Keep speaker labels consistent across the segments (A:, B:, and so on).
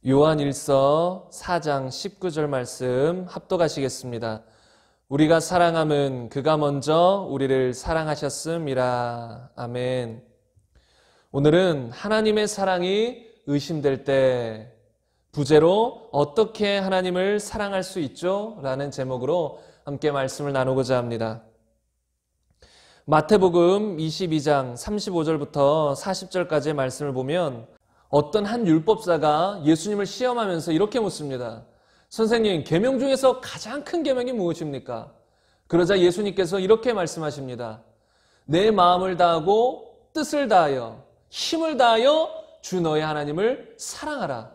A: 요한일서 4장 19절 말씀 합독하시겠습니다. 우리가 사랑함은 그가 먼저 우리를 사랑하셨음이라. 아멘. 오늘은 하나님의 사랑이 의심될 때 부제로 어떻게 하나님을 사랑할 수 있죠? 라는 제목으로 함께 말씀을 나누고자 합니다. 마태복음 22장 35절부터 40절까지의 말씀을 보면 어떤 한 율법사가 예수님을 시험하면서 이렇게 묻습니다. 선생님, 계명 중에서 가장 큰 계명이 무엇입니까? 그러자 예수님께서 이렇게 말씀하십니다. 내 마음을 다하고 뜻을 다하여 힘을 다하여 주 너의 하나님을 사랑하라.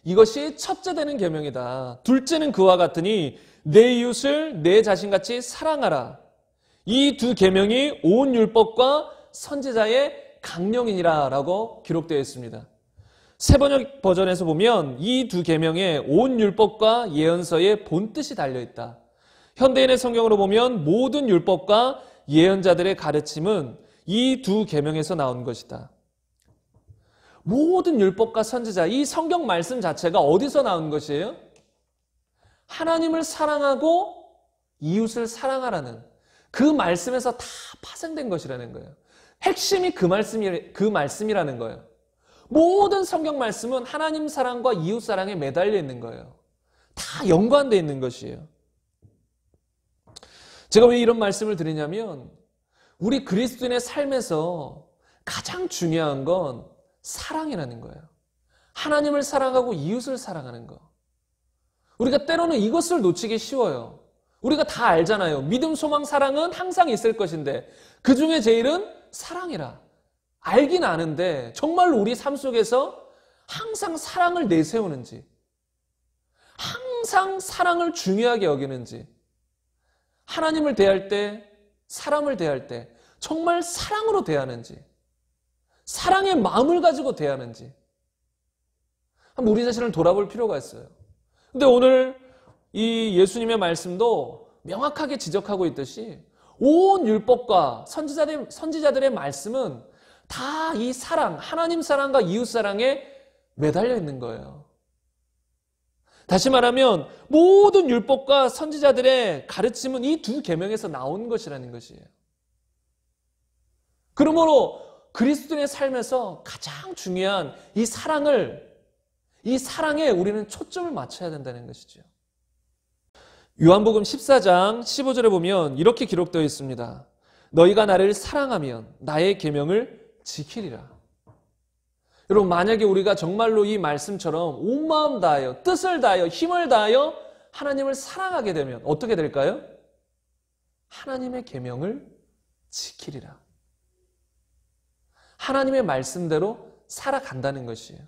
A: 이것이 첫째 되는 계명이다. 둘째는 그와 같으니 내 이웃을 내 자신같이 사랑하라. 이 두 계명이 온 율법과 선지자의 강령이니라 라고 기록되어 있습니다. 새번역 버전에서 보면 이 두 계명에 온 율법과 예언서의 본뜻이 달려있다. 현대인의 성경으로 보면 모든 율법과 예언자들의 가르침은 이 두 계명에서 나온 것이다. 모든 율법과 선지자, 이 성경 말씀 자체가 어디서 나온 것이에요? 하나님을 사랑하고 이웃을 사랑하라는 그 말씀에서 다 파생된 것이라는 거예요. 핵심이 그 말씀이라는 거예요. 모든 성경 말씀은 하나님 사랑과 이웃 사랑에 매달려 있는 거예요. 다 연관되어 있는 것이에요. 제가 왜 이런 말씀을 드리냐면 우리 그리스도인의 삶에서 가장 중요한 건 사랑이라는 거예요. 하나님을 사랑하고 이웃을 사랑하는 거. 우리가 때로는 이것을 놓치기 쉬워요. 우리가 다 알잖아요. 믿음, 소망, 사랑은 항상 있을 것인데 그 중에 제일은 사랑이라. 알긴 아는데 정말로 우리 삶 속에서 항상 사랑을 내세우는지, 항상 사랑을 중요하게 여기는지, 하나님을 대할 때, 사람을 대할 때 정말 사랑으로 대하는지, 사랑의 마음을 가지고 대하는지 한번 우리 자신을 돌아볼 필요가 있어요. 근데 오늘 이 예수님의 말씀도 명확하게 지적하고 있듯이 온 율법과 선지자들의 말씀은 다 이 사랑, 하나님 사랑과 이웃 사랑에 매달려 있는 거예요. 다시 말하면 모든 율법과 선지자들의 가르침은 이 두 계명에서 나온 것이라는 것이에요. 그러므로 그리스도인의 삶에서 가장 중요한 이 사랑에 우리는 초점을 맞춰야 된다는 것이죠. 요한복음 14장 15절에 보면 이렇게 기록되어 있습니다. 너희가 나를 사랑하면 나의 계명을 지키리라. 여러분, 만약에 우리가 정말로 이 말씀처럼 온 마음 다하여 뜻을 다하여 힘을 다하여 하나님을 사랑하게 되면 어떻게 될까요? 하나님의 계명을 지키리라. 하나님의 말씀대로 살아간다는 것이에요.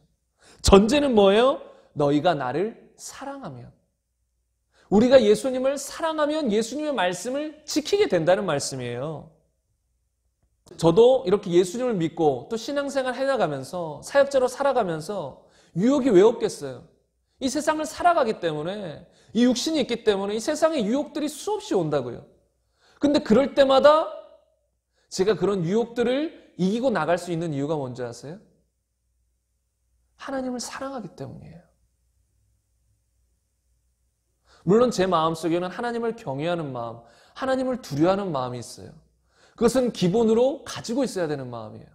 A: 전제는 뭐예요? 너희가 나를 사랑하면. 우리가 예수님을 사랑하면 예수님의 말씀을 지키게 된다는 말씀이에요. 저도 이렇게 예수님을 믿고 또 신앙생활 해나가면서 사역자로 살아가면서 유혹이 왜 없겠어요? 이 세상을 살아가기 때문에, 이 육신이 있기 때문에 이 세상의 유혹들이 수없이 온다고요. 근데 그럴 때마다 제가 그런 유혹들을 이기고 나갈 수 있는 이유가 뭔지 아세요? 하나님을 사랑하기 때문이에요. 물론 제 마음속에는 하나님을 경외하는 마음, 하나님을 두려워하는 마음이 있어요. 그것은 기본으로 가지고 있어야 되는 마음이에요.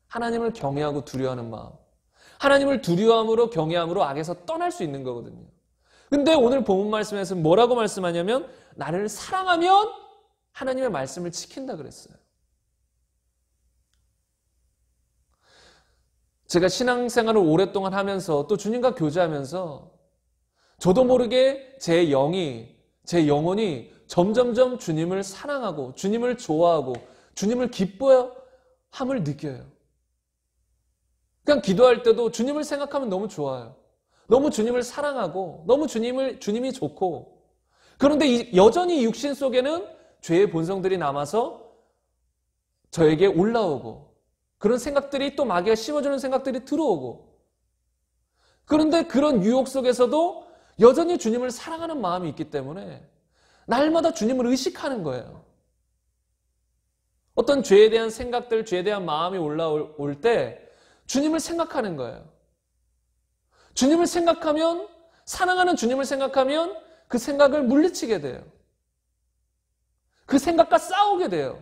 A: 하나님을 경외하고 두려워하는 마음. 하나님을 두려워함으로 경외함으로 악에서 떠날 수 있는 거거든요. 근데 오늘 본문 말씀에서 뭐라고 말씀하냐면 나를 사랑하면 하나님의 말씀을 지킨다 그랬어요. 제가 신앙생활을 오랫동안 하면서 또 주님과 교제하면서 저도 모르게 제 영혼이 점점점 주님을 사랑하고 주님을 좋아하고 주님을 기뻐함을 느껴요. 그냥 기도할 때도 주님을 생각하면 너무 좋아요. 너무 주님을 사랑하고 너무 주님이 좋고, 그런데 여전히 육신 속에는 죄의 본성들이 남아서 저에게 올라오고 그런 생각들이 또 마귀가 씌워주는 생각들이 들어오고, 그런데 그런 유혹 속에서도 여전히 주님을 사랑하는 마음이 있기 때문에 날마다 주님을 의식하는 거예요. 어떤 죄에 대한 생각들, 죄에 대한 마음이 올라올 때 주님을 생각하는 거예요. 주님을 생각하면, 사랑하는 주님을 생각하면 그 생각을 물리치게 돼요. 그 생각과 싸우게 돼요.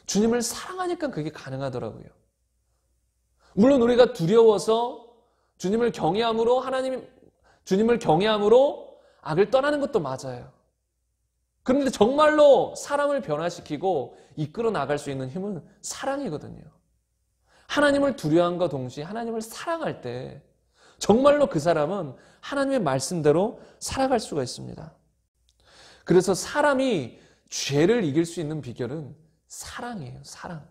A: 주님을 사랑하니까 그게 가능하더라고요. 물론 우리가 두려워서 주님을 경외함으로 악을 떠나는 것도 맞아요. 그런데 정말로 사람을 변화시키고 이끌어 나갈 수 있는 힘은 사랑이거든요. 하나님을 두려워함과 동시에 하나님을 사랑할 때 정말로 그 사람은 하나님의 말씀대로 살아갈 수가 있습니다. 그래서 사람이 죄를 이길 수 있는 비결은 사랑이에요. 사랑.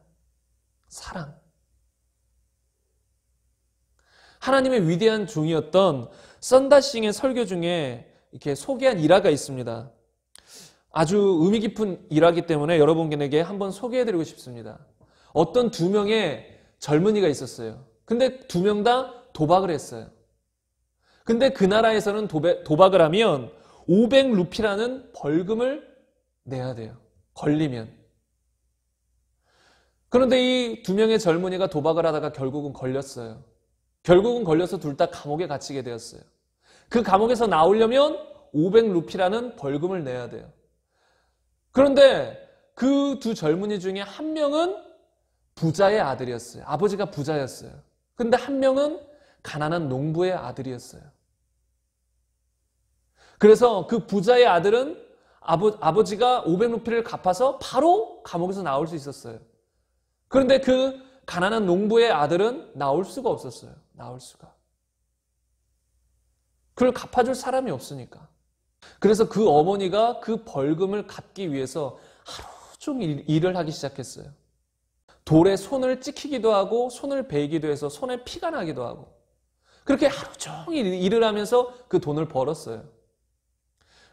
A: 하나님의 위대한 종이었던 썬다싱의 설교 중에 이렇게 소개한 일화가 있습니다. 아주 의미 깊은 일화이기 때문에 여러분에게 한번 소개해드리고 싶습니다. 어떤 두 명의 젊은이가 있었어요. 근데 두 명 다 도박을 했어요. 근데 그 나라에서는 도박을 하면 500루피라는 벌금을 내야 돼요. 걸리면. 그런데 이 두 명의 젊은이가 도박을 하다가 결국은 걸렸어요. 결국은 걸려서 둘 다 감옥에 갇히게 되었어요. 그 감옥에서 나오려면 500루피라는 벌금을 내야 돼요. 그런데 그 두 젊은이 중에 한 명은 부자의 아들이었어요. 아버지가 부자였어요. 근데 한 명은 가난한 농부의 아들이었어요. 그래서 그 부자의 아들은 아버지가 500루피를 갚아서 바로 감옥에서 나올 수 있었어요. 그런데 그 가난한 농부의 아들은 나올 수가 없었어요. 나올 수가. 그걸 갚아줄 사람이 없으니까. 그래서 그 어머니가 그 벌금을 갚기 위해서 하루 종일 일을 하기 시작했어요. 돌에 손을 찍히기도 하고 손을 베이기도 해서 손에 피가 나기도 하고 그렇게 하루 종일 일을 하면서 그 돈을 벌었어요.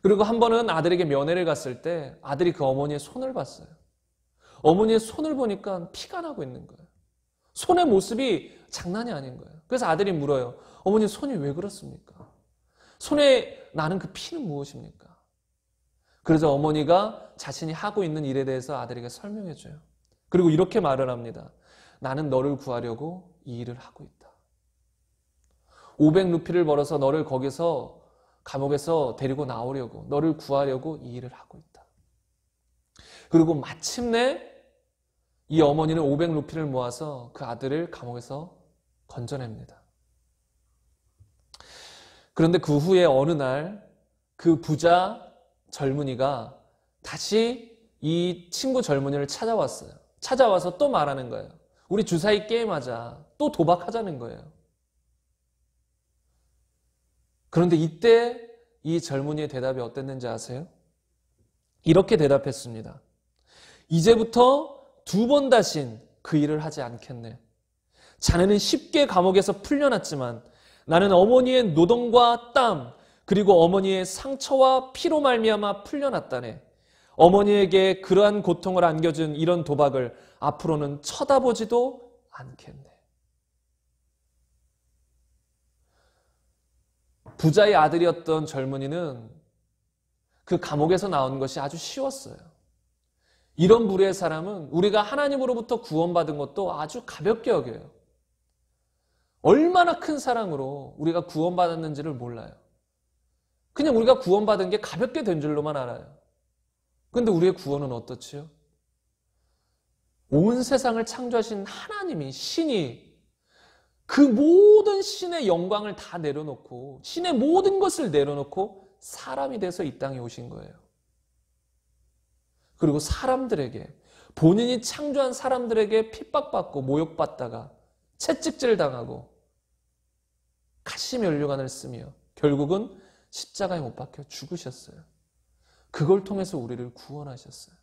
A: 그리고 한 번은 아들에게 면회를 갔을 때 아들이 그 어머니의 손을 봤어요. 어머니의 손을 보니까 피가 나고 있는 거예요. 손의 모습이 장난이 아닌 거예요. 그래서 아들이 물어요. 어머니 손이 왜 그렇습니까? 손에 나는 그 피는 무엇입니까? 그래서 어머니가 자신이 하고 있는 일에 대해서 아들에게 설명해 줘요. 그리고 이렇게 말을 합니다. 나는 너를 구하려고 이 일을 하고 있다. 500루피를 벌어서 너를 거기서 감옥에서 데리고 나오려고 너를 구하려고 이 일을 하고 있다. 그리고 마침내 이 어머니는 500루피를 모아서 그 아들을 감옥에서 건져냅니다. 그런데 그 후에 어느 날 그 부자 젊은이가 다시 이 친구 젊은이를 찾아왔어요. 찾아와서 또 말하는 거예요. 우리 주사위 게임하자. 또 도박하자는 거예요. 그런데 이때 이 젊은이의 대답이 어땠는지 아세요? 이렇게 대답했습니다. 이제부터 두 번 다신 그 일을 하지 않겠네. 자네는 쉽게 감옥에서 풀려났지만 나는 어머니의 노동과 땀 그리고 어머니의 상처와 피로 말미암아 풀려났다네. 어머니에게 그러한 고통을 안겨준 이런 도박을 앞으로는 쳐다보지도 않겠네. 부자의 아들이었던 젊은이는 그 감옥에서 나온 것이 아주 쉬웠어요. 이런 부류의 사람은 우리가 하나님으로부터 구원받은 것도 아주 가볍게 여겨요. 얼마나 큰 사랑으로 우리가 구원받았는지를 몰라요. 그냥 우리가 구원받은 게 가볍게 된 줄로만 알아요. 그런데 우리의 구원은 어떻지요? 온 세상을 창조하신 하나님이, 신이 그 모든 신의 영광을 다 내려놓고 신의 모든 것을 내려놓고 사람이 돼서 이 땅에 오신 거예요. 그리고 사람들에게, 본인이 창조한 사람들에게 핍박받고 모욕받다가 채찍질 당하고 가시면류관을 쓰며 결국은 십자가에 못 박혀 죽으셨어요. 그걸 통해서 우리를 구원하셨어요.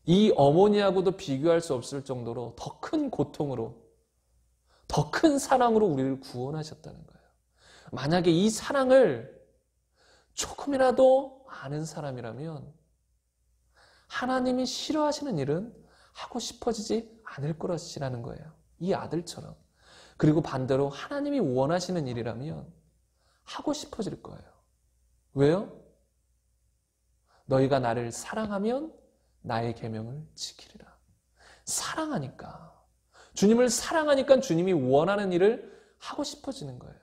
A: 이 어머니하고도 비교할 수 없을 정도로 더 큰 고통으로, 더 큰 사랑으로 우리를 구원하셨다는 거예요. 만약에 이 사랑을 조금이라도 아는 사람이라면 하나님이 싫어하시는 일은 하고 싶어지지 않을 것이라는 거예요. 이 아들처럼. 그리고 반대로 하나님이 원하시는 일이라면 하고 싶어질 거예요. 왜요? 너희가 나를 사랑하면 나의 계명을 지키리라. 사랑하니까. 주님을 사랑하니까 주님이 원하는 일을 하고 싶어지는 거예요.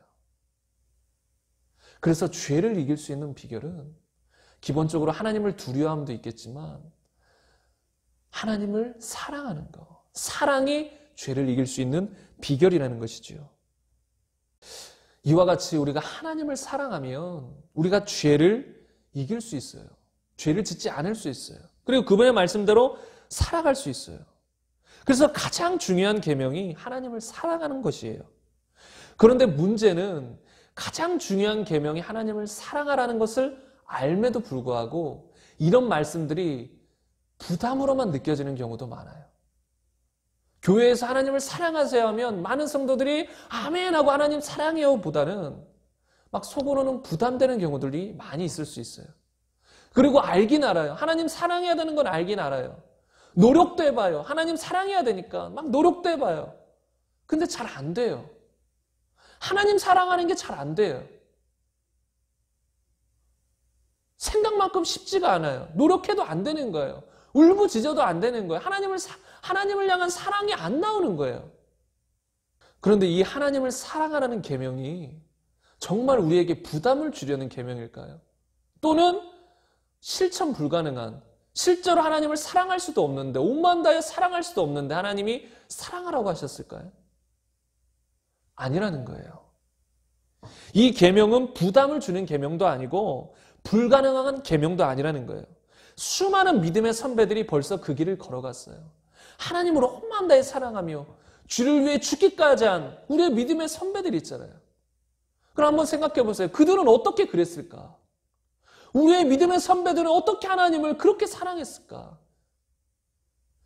A: 그래서 죄를 이길 수 있는 비결은 기본적으로 하나님을 두려워함도 있겠지만 하나님을 사랑하는 것. 사랑이 죄를 이길 수 있는 비결이라는 것이지요. 이와 같이 우리가 하나님을 사랑하면 우리가 죄를 이길 수 있어요. 죄를 짓지 않을 수 있어요. 그리고 그분의 말씀대로 살아갈 수 있어요. 그래서 가장 중요한 계명이 하나님을 사랑하는 것이에요. 그런데 문제는 가장 중요한 계명이 하나님을 사랑하라는 것을 알매도 불구하고 이런 말씀들이 부담으로만 느껴지는 경우도 많아요. 교회에서 하나님을 사랑하세요 하면 많은 성도들이 아멘 하고 하나님 사랑해요 보다는 막 속으로는 부담되는 경우들이 많이 있을 수 있어요. 그리고 알긴 알아요. 하나님 사랑해야 되는 건 알긴 알아요. 노력도 해봐요. 하나님 사랑해야 되니까 막 노력도 해봐요. 근데 잘 안 돼요. 하나님 사랑하는 게 잘 안 돼요. 생각만큼 쉽지가 않아요. 노력해도 안 되는 거예요. 울부짖어도 안 되는 거예요. 하나님을 향한 사랑이 안 나오는 거예요. 그런데 이 하나님을 사랑하라는 계명이 정말 우리에게 부담을 주려는 계명일까요? 또는 실천 불가능한, 실제로 하나님을 사랑할 수도 없는데, 온 마음 다해 사랑할 수도 없는데 하나님이 사랑하라고 하셨을까요? 아니라는 거예요. 이 계명은 부담을 주는 계명도 아니고 불가능한 계명도 아니라는 거예요. 수많은 믿음의 선배들이 벌써 그 길을 걸어갔어요. 하나님을 온 마음 다해 사랑하며 주를 위해 죽기까지 한 우리의 믿음의 선배들이 있잖아요. 그럼 한번 생각해 보세요. 그들은 어떻게 그랬을까? 우리의 믿음의 선배들은 어떻게 하나님을 그렇게 사랑했을까?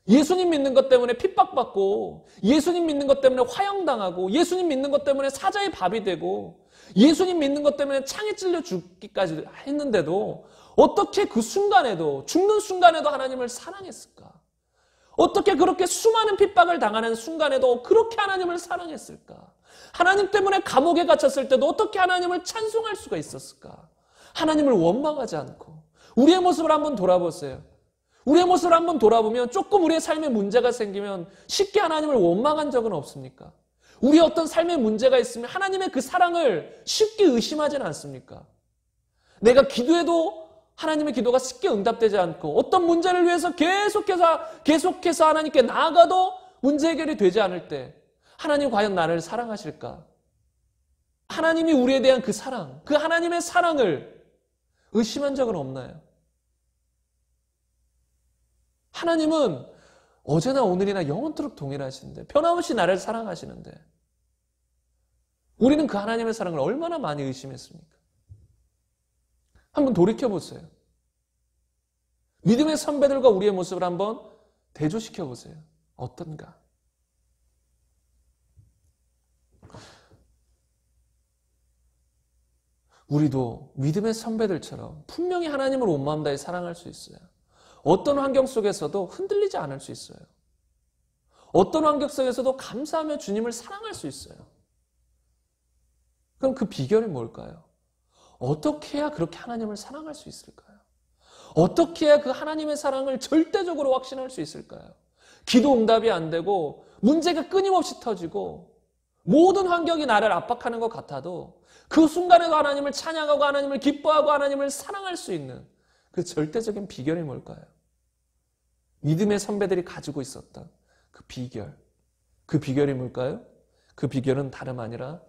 A: 예수님 믿는 것 때문에 핍박받고, 예수님 믿는 것 때문에 화형당하고, 예수님 믿는 것 때문에 사자의 밥이 되고, 예수님 믿는 것 때문에 창에 찔려 죽기까지 했는데도 어떻게 그 순간에도, 죽는 순간에도 하나님을 사랑했을까? 어떻게 그렇게 수많은 핍박을 당하는 순간에도 그렇게 하나님을 사랑했을까? 하나님 때문에 감옥에 갇혔을 때도 어떻게 하나님을 찬송할 수가 있었을까? 하나님을 원망하지 않고 우리의 모습을 한번 돌아보세요. 우리의 모습을 한번 돌아보면 조금 우리의 삶에 문제가 생기면 쉽게 하나님을 원망한 적은 없습니까? 우리의 어떤 삶에 문제가 있으면 하나님의 그 사랑을 쉽게 의심하지는 않습니까? 내가 기도해도 하나님의 기도가 쉽게 응답되지 않고 어떤 문제를 위해서 계속해서 하나님께 나아가도 문제 해결이 되지 않을 때 하나님 과연 나를 사랑하실까? 하나님이 우리에 대한 그 사랑, 그 하나님의 사랑을 의심한 적은 없나요? 하나님은 어제나 오늘이나 영원토록 동일하신데 변함없이 나를 사랑하시는데 우리는 그 하나님의 사랑을 얼마나 많이 의심했습니까? 한번 돌이켜보세요. 믿음의 선배들과 우리의 모습을 한번 대조시켜보세요. 어떤가? 우리도 믿음의 선배들처럼 분명히 하나님을 온 마음 다해 사랑할 수 있어요. 어떤 환경 속에서도 흔들리지 않을 수 있어요. 어떤 환경 속에서도 감사하며 주님을 사랑할 수 있어요. 그럼 그 비결이 뭘까요? 어떻게 해야 그렇게 하나님을 사랑할 수 있을까요? 어떻게 해야 그 하나님의 사랑을 절대적으로 확신할 수 있을까요? 기도 응답이 안 되고 문제가 끊임없이 터지고 모든 환경이 나를 압박하는 것 같아도 그 순간에도 하나님을 찬양하고 하나님을 기뻐하고 하나님을 사랑할 수 있는 그 절대적인 비결이 뭘까요? 믿음의 선배들이 가지고 있었던 그 비결. 그 비결이 뭘까요? 그 비결은 다름 아니라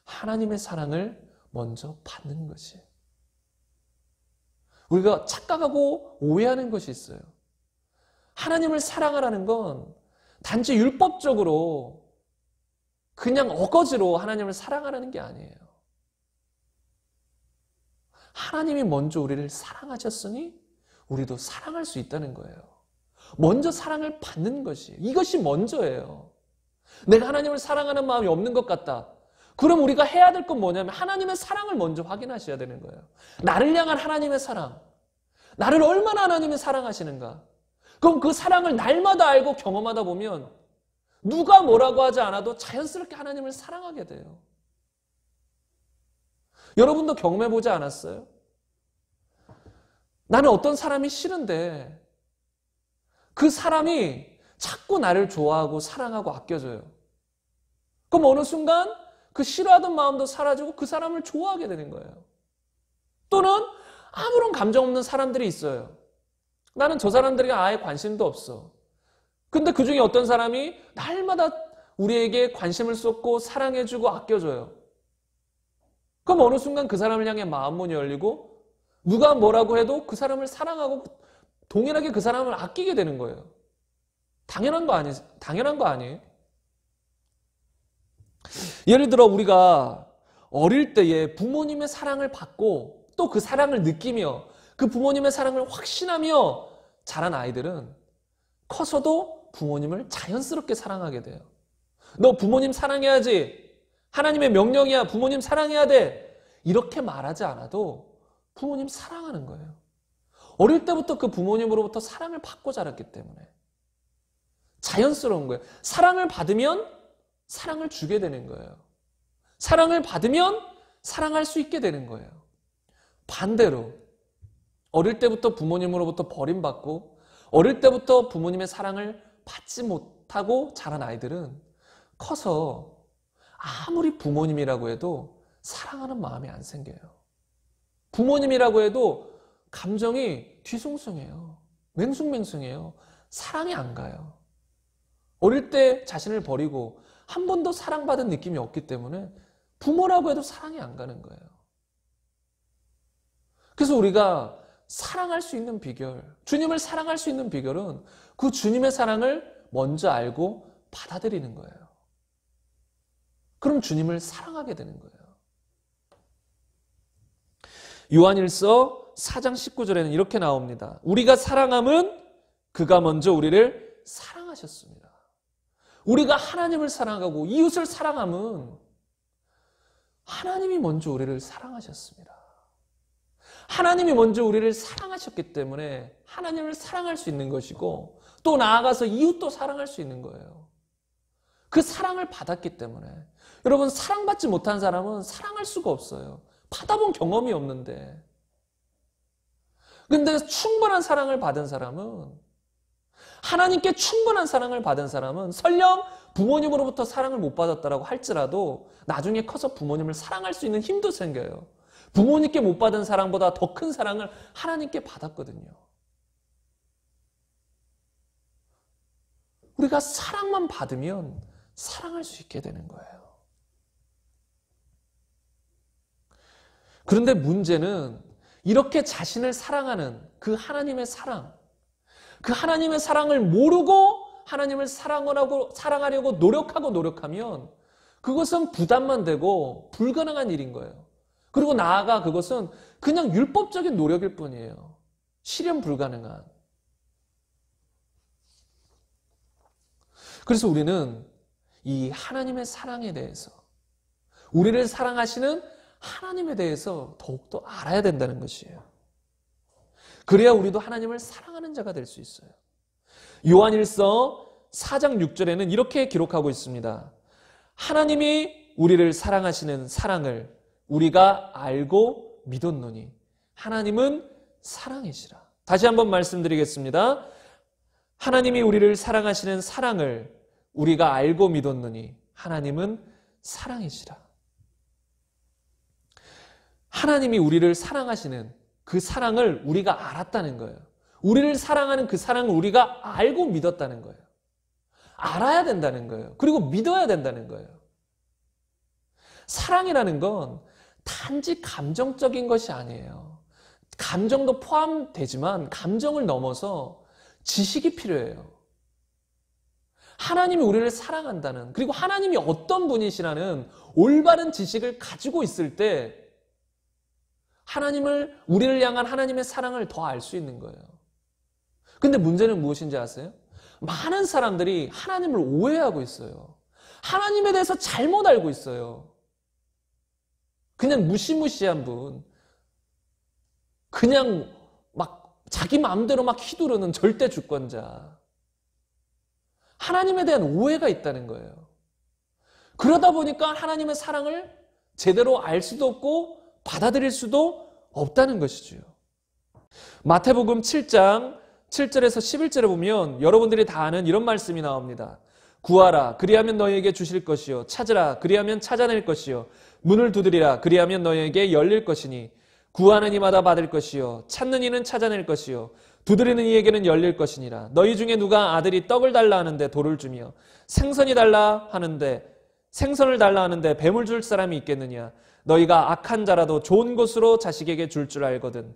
A: 하나님의 사랑을 먼저 받는 것이에요. 우리가 착각하고 오해하는 것이 있어요. 하나님을 사랑하라는 건 단지 율법적으로 그냥 어거지로 하나님을 사랑하라는 게 아니에요. 하나님이 먼저 우리를 사랑하셨으니 우리도 사랑할 수 있다는 거예요. 먼저 사랑을 받는 것이에요. 이것이 먼저예요. 내가 하나님을 사랑하는 마음이 없는 것 같다. 그럼 우리가 해야 될 건 뭐냐면 하나님의 사랑을 먼저 확인하셔야 되는 거예요. 나를 향한 하나님의 사랑. 나를 얼마나 하나님이 사랑하시는가. 그럼 그 사랑을 날마다 알고 경험하다 보면 누가 뭐라고 하지 않아도 자연스럽게 하나님을 사랑하게 돼요. 여러분도 경험해보지 않았어요? 나는 어떤 사람이 싫은데 그 사람이 자꾸 나를 좋아하고 사랑하고 아껴줘요. 그럼 어느 순간 그 싫어하던 마음도 사라지고 그 사람을 좋아하게 되는 거예요. 또는 아무런 감정 없는 사람들이 있어요. 나는 저 사람들에게 아예 관심도 없어. 근데 그 중에 어떤 사람이 날마다 우리에게 관심을 쏟고 사랑해주고 아껴줘요. 그럼 어느 순간 그 사람을 향해 마음문이 열리고 누가 뭐라고 해도 그 사람을 사랑하고 동일하게 그 사람을 아끼게 되는 거예요. 당연한 거 아니에요? 예를 들어 우리가 어릴 때에 부모님의 사랑을 받고 또 그 사랑을 느끼며 그 부모님의 사랑을 확신하며 자란 아이들은 커서도 부모님을 자연스럽게 사랑하게 돼요. 너 부모님 사랑해야지. 하나님의 명령이야. 부모님 사랑해야 돼. 이렇게 말하지 않아도 부모님 사랑하는 거예요. 어릴 때부터 그 부모님으로부터 사랑을 받고 자랐기 때문에 자연스러운 거예요. 사랑을 받으면 사랑을 주게 되는 거예요. 사랑을 받으면 사랑할 수 있게 되는 거예요. 반대로 어릴 때부터 부모님으로부터 버림받고 어릴 때부터 부모님의 사랑을 받지 못하고 자란 아이들은 커서 아무리 부모님이라고 해도 사랑하는 마음이 안 생겨요. 부모님이라고 해도 감정이 뒤숭숭해요. 맹숭맹숭해요. 사랑이 안 가요. 어릴 때 자신을 버리고 한 번도 사랑받은 느낌이 없기 때문에 부모라고 해도 사랑이 안 가는 거예요. 그래서 우리가 사랑할 수 있는 비결, 주님을 사랑할 수 있는 비결은 그 주님의 사랑을 먼저 알고 받아들이는 거예요. 그럼 주님을 사랑하게 되는 거예요. 요한일서 4장 19절에는 이렇게 나옵니다. 우리가 사랑함은 그가 먼저 우리를 사랑하셨습니다. 우리가 하나님을 사랑하고 이웃을 사랑함은 하나님이 먼저 우리를 사랑하셨습니다. 하나님이 먼저 우리를 사랑하셨기 때문에 하나님을 사랑할 수 있는 것이고 또 나아가서 이웃도 사랑할 수 있는 거예요. 그 사랑을 받았기 때문에. 여러분, 사랑받지 못한 사람은 사랑할 수가 없어요. 받아본 경험이 없는데. 근데 충분한 사랑을 받은 사람은, 하나님께 충분한 사랑을 받은 사람은 설령 부모님으로부터 사랑을 못 받았다라고 할지라도 나중에 커서 부모님을 사랑할 수 있는 힘도 생겨요. 부모님께 못 받은 사랑보다 더 큰 사랑을 하나님께 받았거든요. 우리가 사랑만 받으면 사랑할 수 있게 되는 거예요. 그런데 문제는 이렇게 자신을 사랑하는 그 하나님의 사랑, 그 하나님의 사랑을 모르고 하나님을 사랑하려고 노력하면 그것은 부담만 되고 불가능한 일인 거예요. 그리고 나아가 그것은 그냥 율법적인 노력일 뿐이에요. 실현 불가능한. 그래서 우리는 이 하나님의 사랑에 대해서, 우리를 사랑하시는 하나님에 대해서 더욱더 알아야 된다는 것이에요. 그래야 우리도 하나님을 사랑하는 자가 될 수 있어요. 요한일서 4장 6절에는 이렇게 기록하고 있습니다. 하나님이 우리를 사랑하시는 사랑을 우리가 알고 믿었노니 하나님은 사랑이시라. 다시 한번 말씀드리겠습니다. 하나님이 우리를 사랑하시는 사랑을 우리가 알고 믿었노니 하나님은 사랑이시라. 하나님이 우리를 사랑하시는 그 사랑을 우리가 알았다는 거예요. 우리를 사랑하는 그 사랑을 우리가 알고 믿었다는 거예요. 알아야 된다는 거예요. 그리고 믿어야 된다는 거예요. 사랑이라는 건 단지 감정적인 것이 아니에요. 감정도 포함되지만 감정을 넘어서 지식이 필요해요. 하나님이 우리를 사랑한다는, 그리고 하나님이 어떤 분이시라는 올바른 지식을 가지고 있을 때 우리를 향한 하나님의 사랑을 더 알 수 있는 거예요. 근데 문제는 무엇인지 아세요? 많은 사람들이 하나님을 오해하고 있어요. 하나님에 대해서 잘못 알고 있어요. 그냥 무시무시한 분, 그냥 막 자기 마음대로 막 휘두르는 절대 주권자. 하나님에 대한 오해가 있다는 거예요. 그러다 보니까 하나님의 사랑을 제대로 알 수도 없고 받아들일 수도 없다는 것이죠. 마태복음 7장 7절에서 11절에 보면 여러분들이 다 아는 이런 말씀이 나옵니다. 구하라 그리하면 너희에게 주실 것이요 찾으라 그리하면 찾아낼 것이요 문을 두드리라 그리하면 너희에게 열릴 것이니 구하는 이마다 받을 것이요 찾는 이는 찾아낼 것이요 두드리는 이에게는 열릴 것이니라. 너희 중에 누가 아들이 떡을 달라 하는데 돌을 주며 생선을 달라 하는데 뱀을 줄 사람이 있겠느냐. 너희가 악한 자라도 좋은 것으로 자식에게 줄 줄 알거든.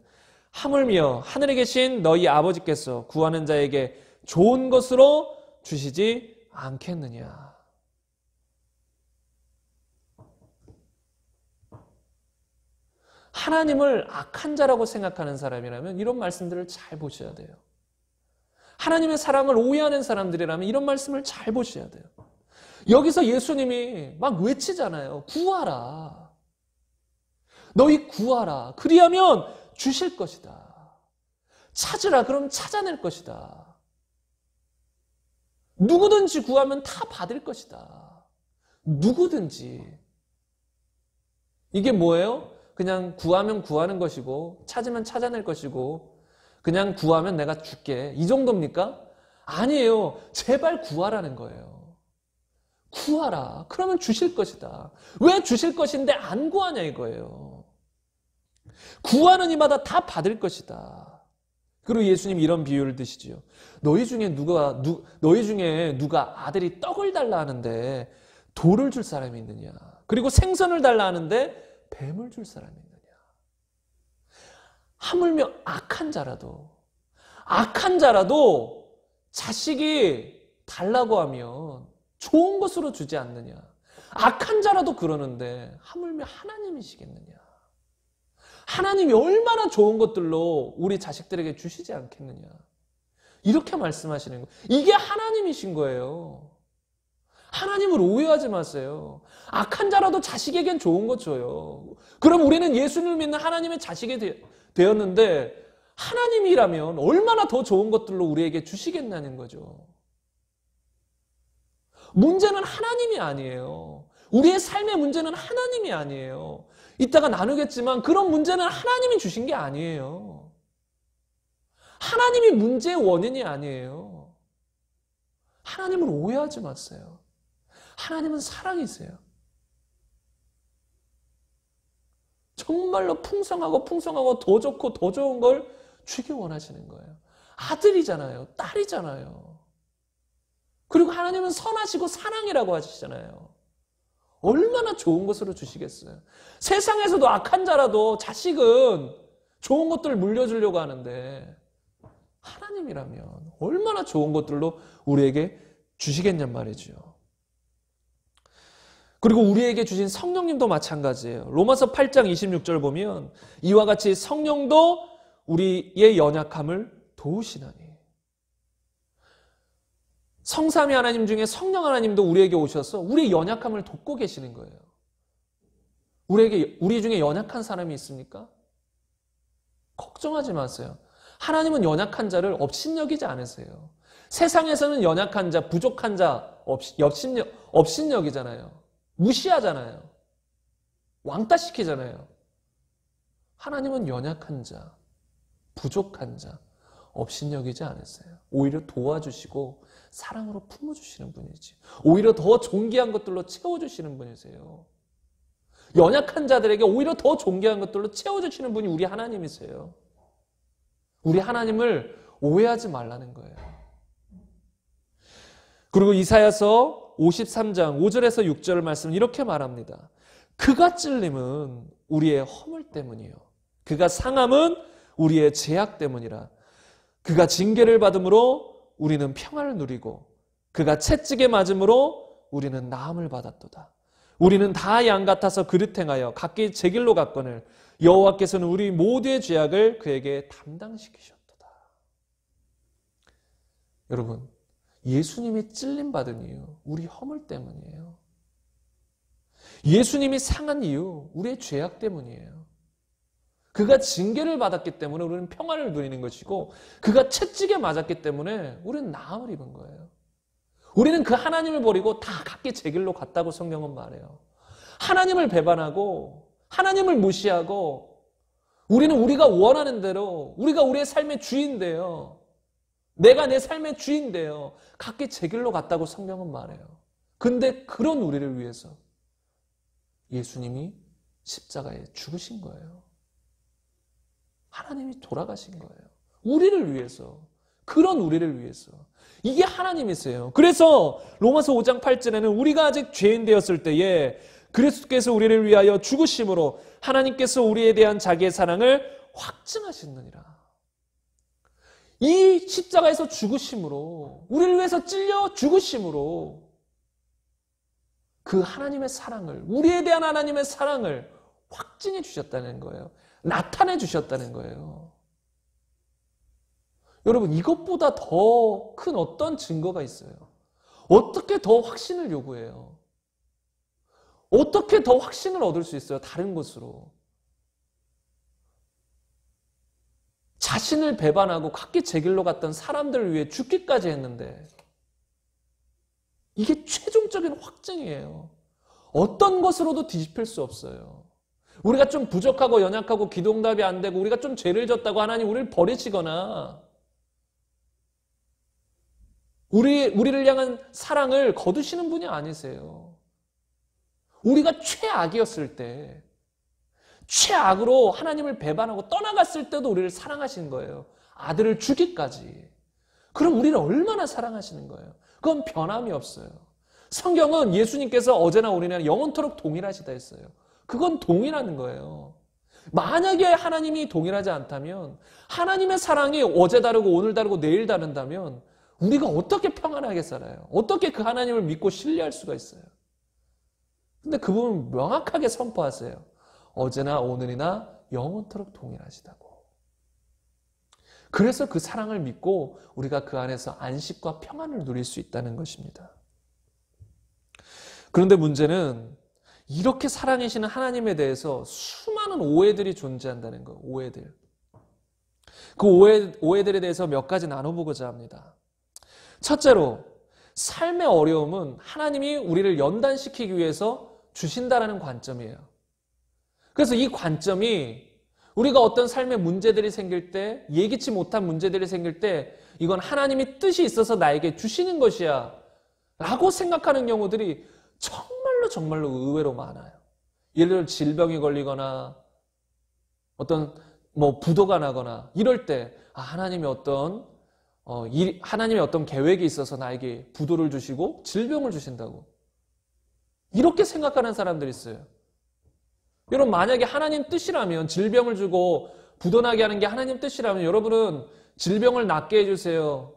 A: 하물며 하늘에 계신 너희 아버지께서 구하는 자에게 좋은 것으로 주시지 않겠느냐. 하나님을 악한 자라고 생각하는 사람이라면 이런 말씀들을 잘 보셔야 돼요. 하나님의 사랑을 오해하는 사람들이라면 이런 말씀을 잘 보셔야 돼요. 여기서 예수님이 막 외치잖아요. 구하라. 너희 구하라. 그리하면 주실 것이다. 찾으라. 그럼 찾아낼 것이다. 누구든지 구하면 다 받을 것이다. 누구든지. 이게 뭐예요? 그냥 구하면 구하는 것이고 찾으면 찾아낼 것이고 그냥 구하면 내가 줄게. 이 정도입니까? 아니에요. 제발 구하라는 거예요. 구하라. 그러면 주실 것이다. 왜 주실 것인데 안 구하냐 이거예요. 구하는 이마다 다 받을 것이다. 그리고 예수님 이런 비유를 드시지요. 너희 중에 누가 아들이 떡을 달라 하는데 돌을 줄 사람이 있느냐. 그리고 생선을 달라 하는데 뱀을 줄 사람이 있느냐. 하물며 악한 자라도 자식이 달라고 하면 좋은 것으로 주지 않느냐. 악한 자라도 그러는데 하물며 하나님이시겠느냐. 하나님이 얼마나 좋은 것들로 우리 자식들에게 주시지 않겠느냐. 이렇게 말씀하시는 거예요. 이게 하나님이신 거예요. 하나님을 오해하지 마세요. 악한 자라도 자식에겐 좋은 것 줘요. 그럼 우리는 예수님을 믿는 하나님의 자식이 되었는데 하나님이라면 얼마나 더 좋은 것들로 우리에게 주시겠냐는 거죠. 문제는 하나님이 아니에요. 우리의 삶의 문제는 하나님이 아니에요. 이따가 나누겠지만 그런 문제는 하나님이 주신 게 아니에요. 하나님이 문제의 원인이 아니에요. 하나님을 오해하지 마세요. 하나님은 사랑이세요. 정말로 풍성하고 더 좋고 더 좋은 걸 주기 원하시는 거예요. 아들이잖아요. 딸이잖아요. 그리고 하나님은 선하시고 사랑이라고 하시잖아요. 얼마나 좋은 것으로 주시겠어요. 세상에서도 악한 자라도 자식은 좋은 것들을 물려주려고 하는데 하나님이라면 얼마나 좋은 것들로 우리에게 주시겠냔 말이죠. 그리고 우리에게 주신 성령님도 마찬가지예요. 로마서 8장 26절 보면 이와 같이 성령도 우리의 연약함을 도우시나니. 성삼위 하나님 중에 성령 하나님도 우리에게 오셔서 우리의 연약함을 돕고 계시는 거예요. 우리 중에 연약한 사람이 있습니까? 걱정하지 마세요. 하나님은 연약한 자를 업신여기지 않으세요. 세상에서는 연약한 자, 부족한 자 업신여기잖아요. 무시하잖아요. 왕따시키잖아요. 하나님은 연약한 자, 부족한 자 업신여기지 않으세요. 오히려 도와주시고 사랑으로 품어주시는 분이지. 오히려 더 존귀한 것들로 채워주시는 분이세요. 연약한 자들에게 오히려 더 존귀한 것들로 채워주시는 분이 우리 하나님이세요. 우리 하나님을 오해하지 말라는 거예요. 그리고 이사야서 53장 5절에서 6절 말씀 이렇게 말합니다. 그가 찔림은 우리의 허물 때문이요. 그가 상함은 우리의 죄악 때문이라. 그가 징계를 받음으로 우리는 평안을 누리고 그가 채찍에 맞음으로 우리는 나음을 받았도다. 우리는 다 양 같아서 그릇 행하여 각기 제 길로 갔거늘 여호와께서는 우리 모두의 죄악을 그에게 담당시키셨도다. 여러분, 예수님이 찔림받은 이유 우리 허물 때문이에요. 예수님이 상한 이유 우리의 죄악 때문이에요. 그가 징계를 받았기 때문에 우리는 평안을 누리는 것이고 그가 채찍에 맞았기 때문에 우리는 나음을 입은 거예요. 우리는 그 하나님을 버리고 다 각기 제 길로 갔다고 성경은 말해요. 하나님을 배반하고 하나님을 무시하고 우리는 우리가 원하는 대로 우리가 우리의 삶의 주인인데요. 내가 내 삶의 주인인데요. 각기 제 길로 갔다고 성경은 말해요. 근데 그런 우리를 위해서 예수님이 십자가에 죽으신 거예요. 하나님이 돌아가신 거예요. 우리를 위해서. 그런 우리를 위해서. 이게 하나님이세요. 그래서 로마서 5장 8절에는 우리가 아직 죄인 되었을 때에 그리스도께서 우리를 위하여 죽으심으로 하나님께서 우리에 대한 자기의 사랑을 확증하셨느니라. 이 십자가에서 죽으심으로, 우리를 위해서 찔려 죽으심으로 그 하나님의 사랑을, 우리에 대한 하나님의 사랑을 확증해 주셨다는 거예요. 나타내 주셨다는 거예요. 여러분, 이것보다 더 큰 어떤 증거가 있어요? 어떻게 더 확신을 요구해요? 어떻게 더 확신을 얻을 수 있어요? 다른 것으로. 자신을 배반하고 각기 제 길로 갔던 사람들을 위해 죽기까지 했는데 이게 최종적인 확증이에요. 어떤 것으로도 뒤집힐 수 없어요. 우리가 좀 부족하고 연약하고 기도응답이 안 되고 우리가 좀 죄를 졌다고 하나님 우리를 버리시거나 우리를 향한 사랑을 거두시는 분이 아니세요. 우리가 최악이었을 때, 최악으로 하나님을 배반하고 떠나갔을 때도 우리를 사랑하신 거예요. 아들을 주기까지. 그럼 우리를 얼마나 사랑하시는 거예요? 그건 변함이 없어요. 성경은 예수님께서 어제나 오늘이나 영원토록 동일하시다 했어요. 그건 동일하는 거예요. 만약에 하나님이 동일하지 않다면, 하나님의 사랑이 어제 다르고 오늘 다르고 내일 다른다면 우리가 어떻게 평안하게 살아요? 어떻게 그 하나님을 믿고 신뢰할 수가 있어요? 근데 그 부분 명확하게 선포하세요. 어제나 오늘이나 영원토록 동일하시다고. 그래서 그 사랑을 믿고 우리가 그 안에서 안식과 평안을 누릴 수 있다는 것입니다. 그런데 문제는 이렇게 사랑하시는 하나님에 대해서 수많은 오해들이 존재한다는 거예요. 오해들. 그 오해들에 대해서 몇 가지 나눠보고자 합니다. 첫째로, 삶의 어려움은 하나님이 우리를 연단시키기 위해서 주신다라는 관점이에요. 그래서 이 관점이 우리가 어떤 삶의 문제들이 생길 때, 예기치 못한 문제들이 생길 때 이건 하나님이 뜻이 있어서 나에게 주시는 것이야 라고 생각하는 경우들이 정말로 의외로 많아요. 예를 들어 질병이 걸리거나 어떤 부도가 나거나 이럴 때 하나님의 어떤 계획이 있어서 나에게 부도를 주시고 질병을 주신다고 이렇게 생각하는 사람들이 있어요. 여러분, 만약에 하나님 뜻이라면 질병을 주고 부도나게 하는 게 하나님 뜻이라면 여러분은 질병을 낫게 해주세요.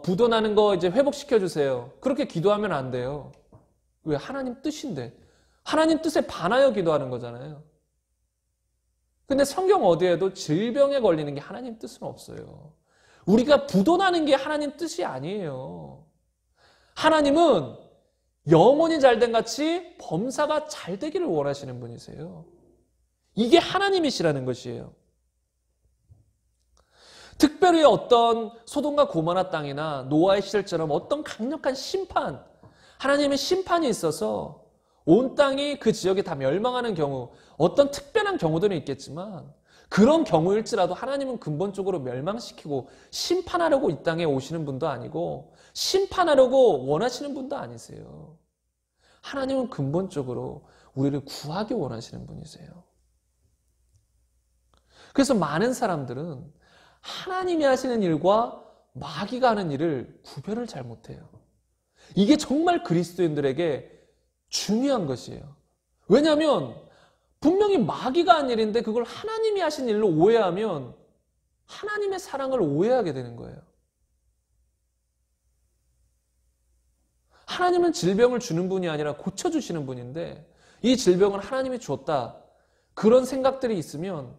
A: 부도나는 거 이제 회복시켜 주세요. 그렇게 기도하면 안 돼요. 왜? 하나님 뜻인데. 하나님 뜻에 반하여 기도하는 거잖아요. 근데 성경 어디에도 질병에 걸리는 게 하나님 뜻은 없어요. 우리가 부도나는 게 하나님 뜻이 아니에요. 하나님은 영혼이 잘된 같이 범사가 잘 되기를 원하시는 분이세요. 이게 하나님이시라는 것이에요. 특별히 어떤 소돔과 고모라 땅이나 노아의 시절처럼 어떤 강력한 심판, 하나님의 심판이 있어서 온 땅이 그 지역에 다 멸망하는 경우, 어떤 특별한 경우들은 있겠지만 그런 경우일지라도 하나님은 근본적으로 멸망시키고 심판하려고 이 땅에 오시는 분도 아니고 심판하려고 원하시는 분도 아니세요. 하나님은 근본적으로 우리를 구하기 원하시는 분이세요. 그래서 많은 사람들은 하나님이 하시는 일과 마귀가 하는 일을 구별을 잘 못해요. 이게 정말 그리스도인들에게 중요한 것이에요. 왜냐하면 분명히 마귀가 한 일인데 그걸 하나님이 하신 일로 오해하면 하나님의 사랑을 오해하게 되는 거예요. 하나님은 질병을 주는 분이 아니라 고쳐주시는 분인데 이 질병을 하나님이 줬다. 그런 생각들이 있으면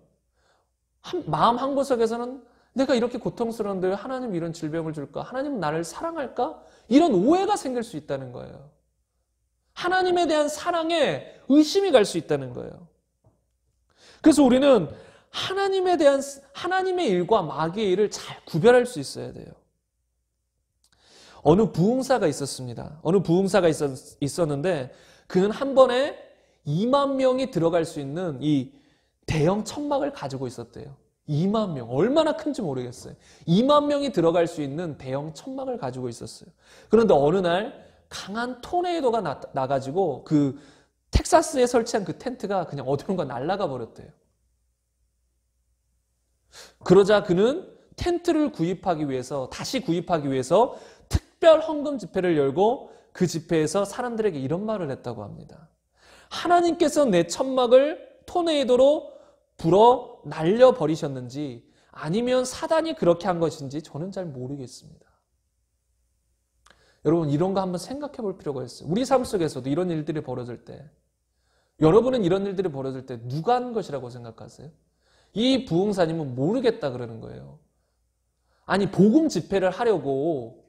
A: 마음 한구석에서는 내가 이렇게 고통스러운데 왜 하나님 이런 질병을 줄까? 하나님은 나를 사랑할까? 이런 오해가 생길 수 있다는 거예요. 하나님에 대한 사랑에 의심이 갈 수 있다는 거예요. 그래서 우리는 하나님에 대한 하나님의 일과 마귀의 일을 잘 구별할 수 있어야 돼요. 어느 부흥사가 있었습니다. 어느 부흥사가 있었는데 그는 한 번에 2만 명이 들어갈 수 있는 이 대형 천막을 가지고 있었대요. 2만 명, 얼마나 큰지 모르겠어요. 2만 명이 들어갈 수 있는 대형 천막을 가지고 있었어요. 그런데 어느 날 강한 토네이도가 나가지고 그 텍사스에 설치한 그 텐트가 그냥 어디론가 날아가 버렸대요. 그러자 그는 텐트를 다시 구입하기 위해서 특별 헌금 집회를 열고 그 집회에서 사람들에게 이런 말을 했다고 합니다. 하나님께서 내 천막을 토네이도로 불어 날려버리셨는지 아니면 사단이 그렇게 한 것인지 저는 잘 모르겠습니다. 여러분, 이런 거 한번 생각해 볼 필요가 있어요. 우리 삶 속에서도 이런 일들이 벌어질 때, 여러분은 이런 일들이 벌어질 때 누가 한 것이라고 생각하세요? 이 부흥사님은 모르겠다 그러는 거예요. 아니, 복음 집회를 하려고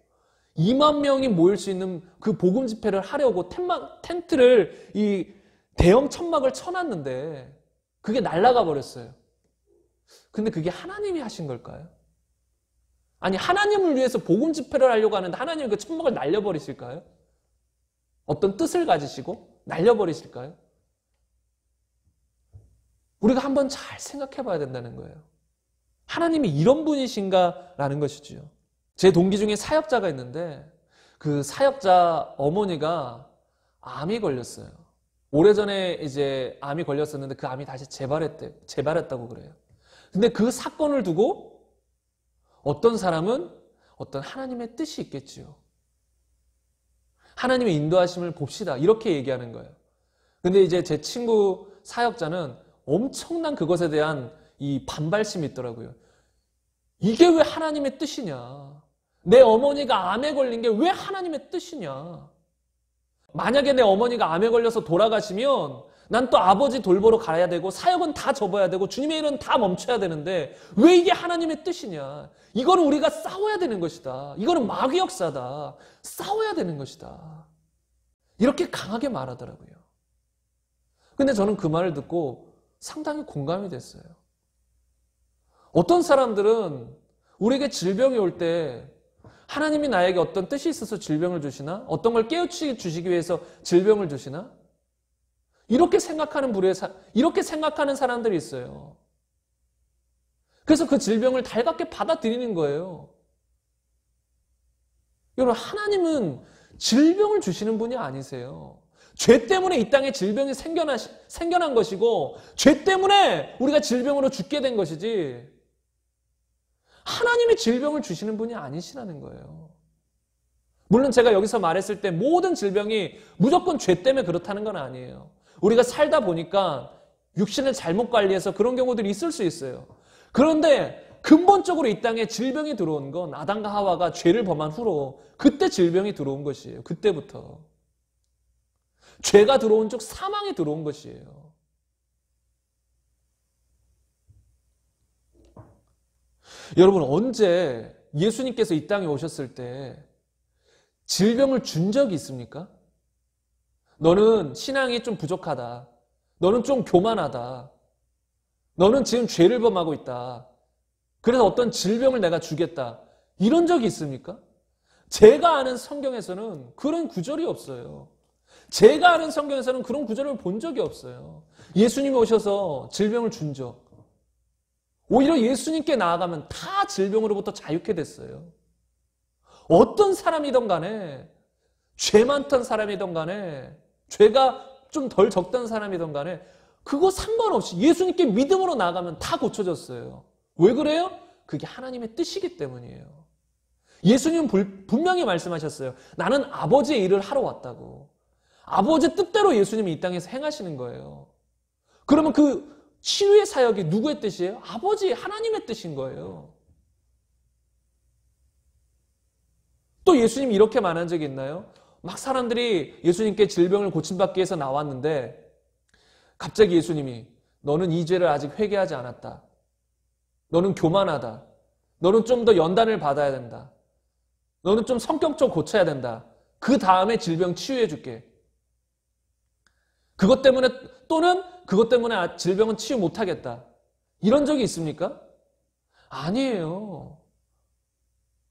A: 2만 명이 모일 수 있는 그 복음 집회를 하려고 텐트를 이 대형 천막을 쳐놨는데 그게 날아가 버렸어요. 근데 그게 하나님이 하신 걸까요? 아니, 하나님을 위해서 복음 집회를 하려고 하는데 하나님이 그 천막을 날려버리실까요? 어떤 뜻을 가지시고 날려버리실까요? 우리가 한번 잘 생각해 봐야 된다는 거예요. 하나님이 이런 분이신가라는 것이지요. 제 동기 중에 사역자가 있는데 그 사역자 어머니가 암이 걸렸어요. 오래전에 이제 암이 걸렸었는데 그 암이 다시 재발했다고 그래요. 근데 그 사건을 두고 어떤 사람은 어떤 하나님의 뜻이 있겠지요. 하나님의 인도하심을 봅시다. 이렇게 얘기하는 거예요. 근데 이제 제 친구 사역자는 엄청난 그것에 대한 이 반발심이 있더라고요. 이게 왜 하나님의 뜻이냐? 내 어머니가 암에 걸린 게 왜 하나님의 뜻이냐? 만약에 내 어머니가 암에 걸려서 돌아가시면 난 또 아버지 돌보러 가야 되고 사역은 다 접어야 되고 주님의 일은 다 멈춰야 되는데 왜 이게 하나님의 뜻이냐? 이거는 우리가 싸워야 되는 것이다. 이거는 마귀 역사다. 싸워야 되는 것이다. 이렇게 강하게 말하더라고요. 근데 저는 그 말을 듣고 상당히 공감이 됐어요. 어떤 사람들은 우리에게 질병이 올 때 하나님이 나에게 어떤 뜻이 있어서 질병을 주시나? 어떤 걸 깨우치게 주시기 위해서 질병을 주시나? 이렇게 생각하는 사람들이 있어요. 그래서 그 질병을 달갑게 받아들이는 거예요. 여러분, 하나님은 질병을 주시는 분이 아니세요. 죄 때문에 이 땅에 질병이 생겨난 것이고 죄 때문에 우리가 질병으로 죽게 된 것이지 하나님이 질병을 주시는 분이 아니시라는 거예요. 물론 제가 여기서 말했을 때 모든 질병이 무조건 죄 때문에 그렇다는 건 아니에요. 우리가 살다 보니까 육신을 잘못 관리해서 그런 경우들이 있을 수 있어요. 그런데 근본적으로 이 땅에 질병이 들어온 건 아담과 하와가 죄를 범한 후로 그때 질병이 들어온 것이에요. 그때부터. 죄가 들어온 즉 사망이 들어온 것이에요. 여러분, 언제 예수님께서 이 땅에 오셨을 때 질병을 준 적이 있습니까? 너는 신앙이 좀 부족하다. 너는 좀 교만하다. 너는 지금 죄를 범하고 있다. 그래서 어떤 질병을 내가 주겠다. 이런 적이 있습니까? 제가 아는 성경에서는 그런 구절이 없어요. 제가 아는 성경에서는 그런 구절을 본 적이 없어요. 예수님이 오셔서 질병을 준 적. 오히려 예수님께 나아가면 다 질병으로부터 자유케 됐어요. 어떤 사람이든 간에, 죄 많던 사람이든 간에, 죄가 좀 덜 적던 사람이든 간에 그거 상관없이 예수님께 믿음으로 나아가면 다 고쳐졌어요. 왜 그래요? 그게 하나님의 뜻이기 때문이에요. 예수님은 분명히 말씀하셨어요. 나는 아버지의 일을 하러 왔다고. 아버지 뜻대로 예수님이 이 땅에서 행하시는 거예요. 그러면 그 치유의 사역이 누구의 뜻이에요? 아버지 하나님의 뜻인 거예요. 또 예수님이 이렇게 말한 적이 있나요? 막 사람들이 예수님께 질병을 고침받기 위해서 나왔는데 갑자기 예수님이 너는 이 죄를 아직 회개하지 않았다. 너는 교만하다. 너는 좀 더 연단을 받아야 된다. 너는 좀 성격적으로 고쳐야 된다. 그 다음에 질병 치유해 줄게. 그것 때문에 또는 그것 때문에 질병은 치유 못하겠다. 이런 적이 있습니까? 아니에요.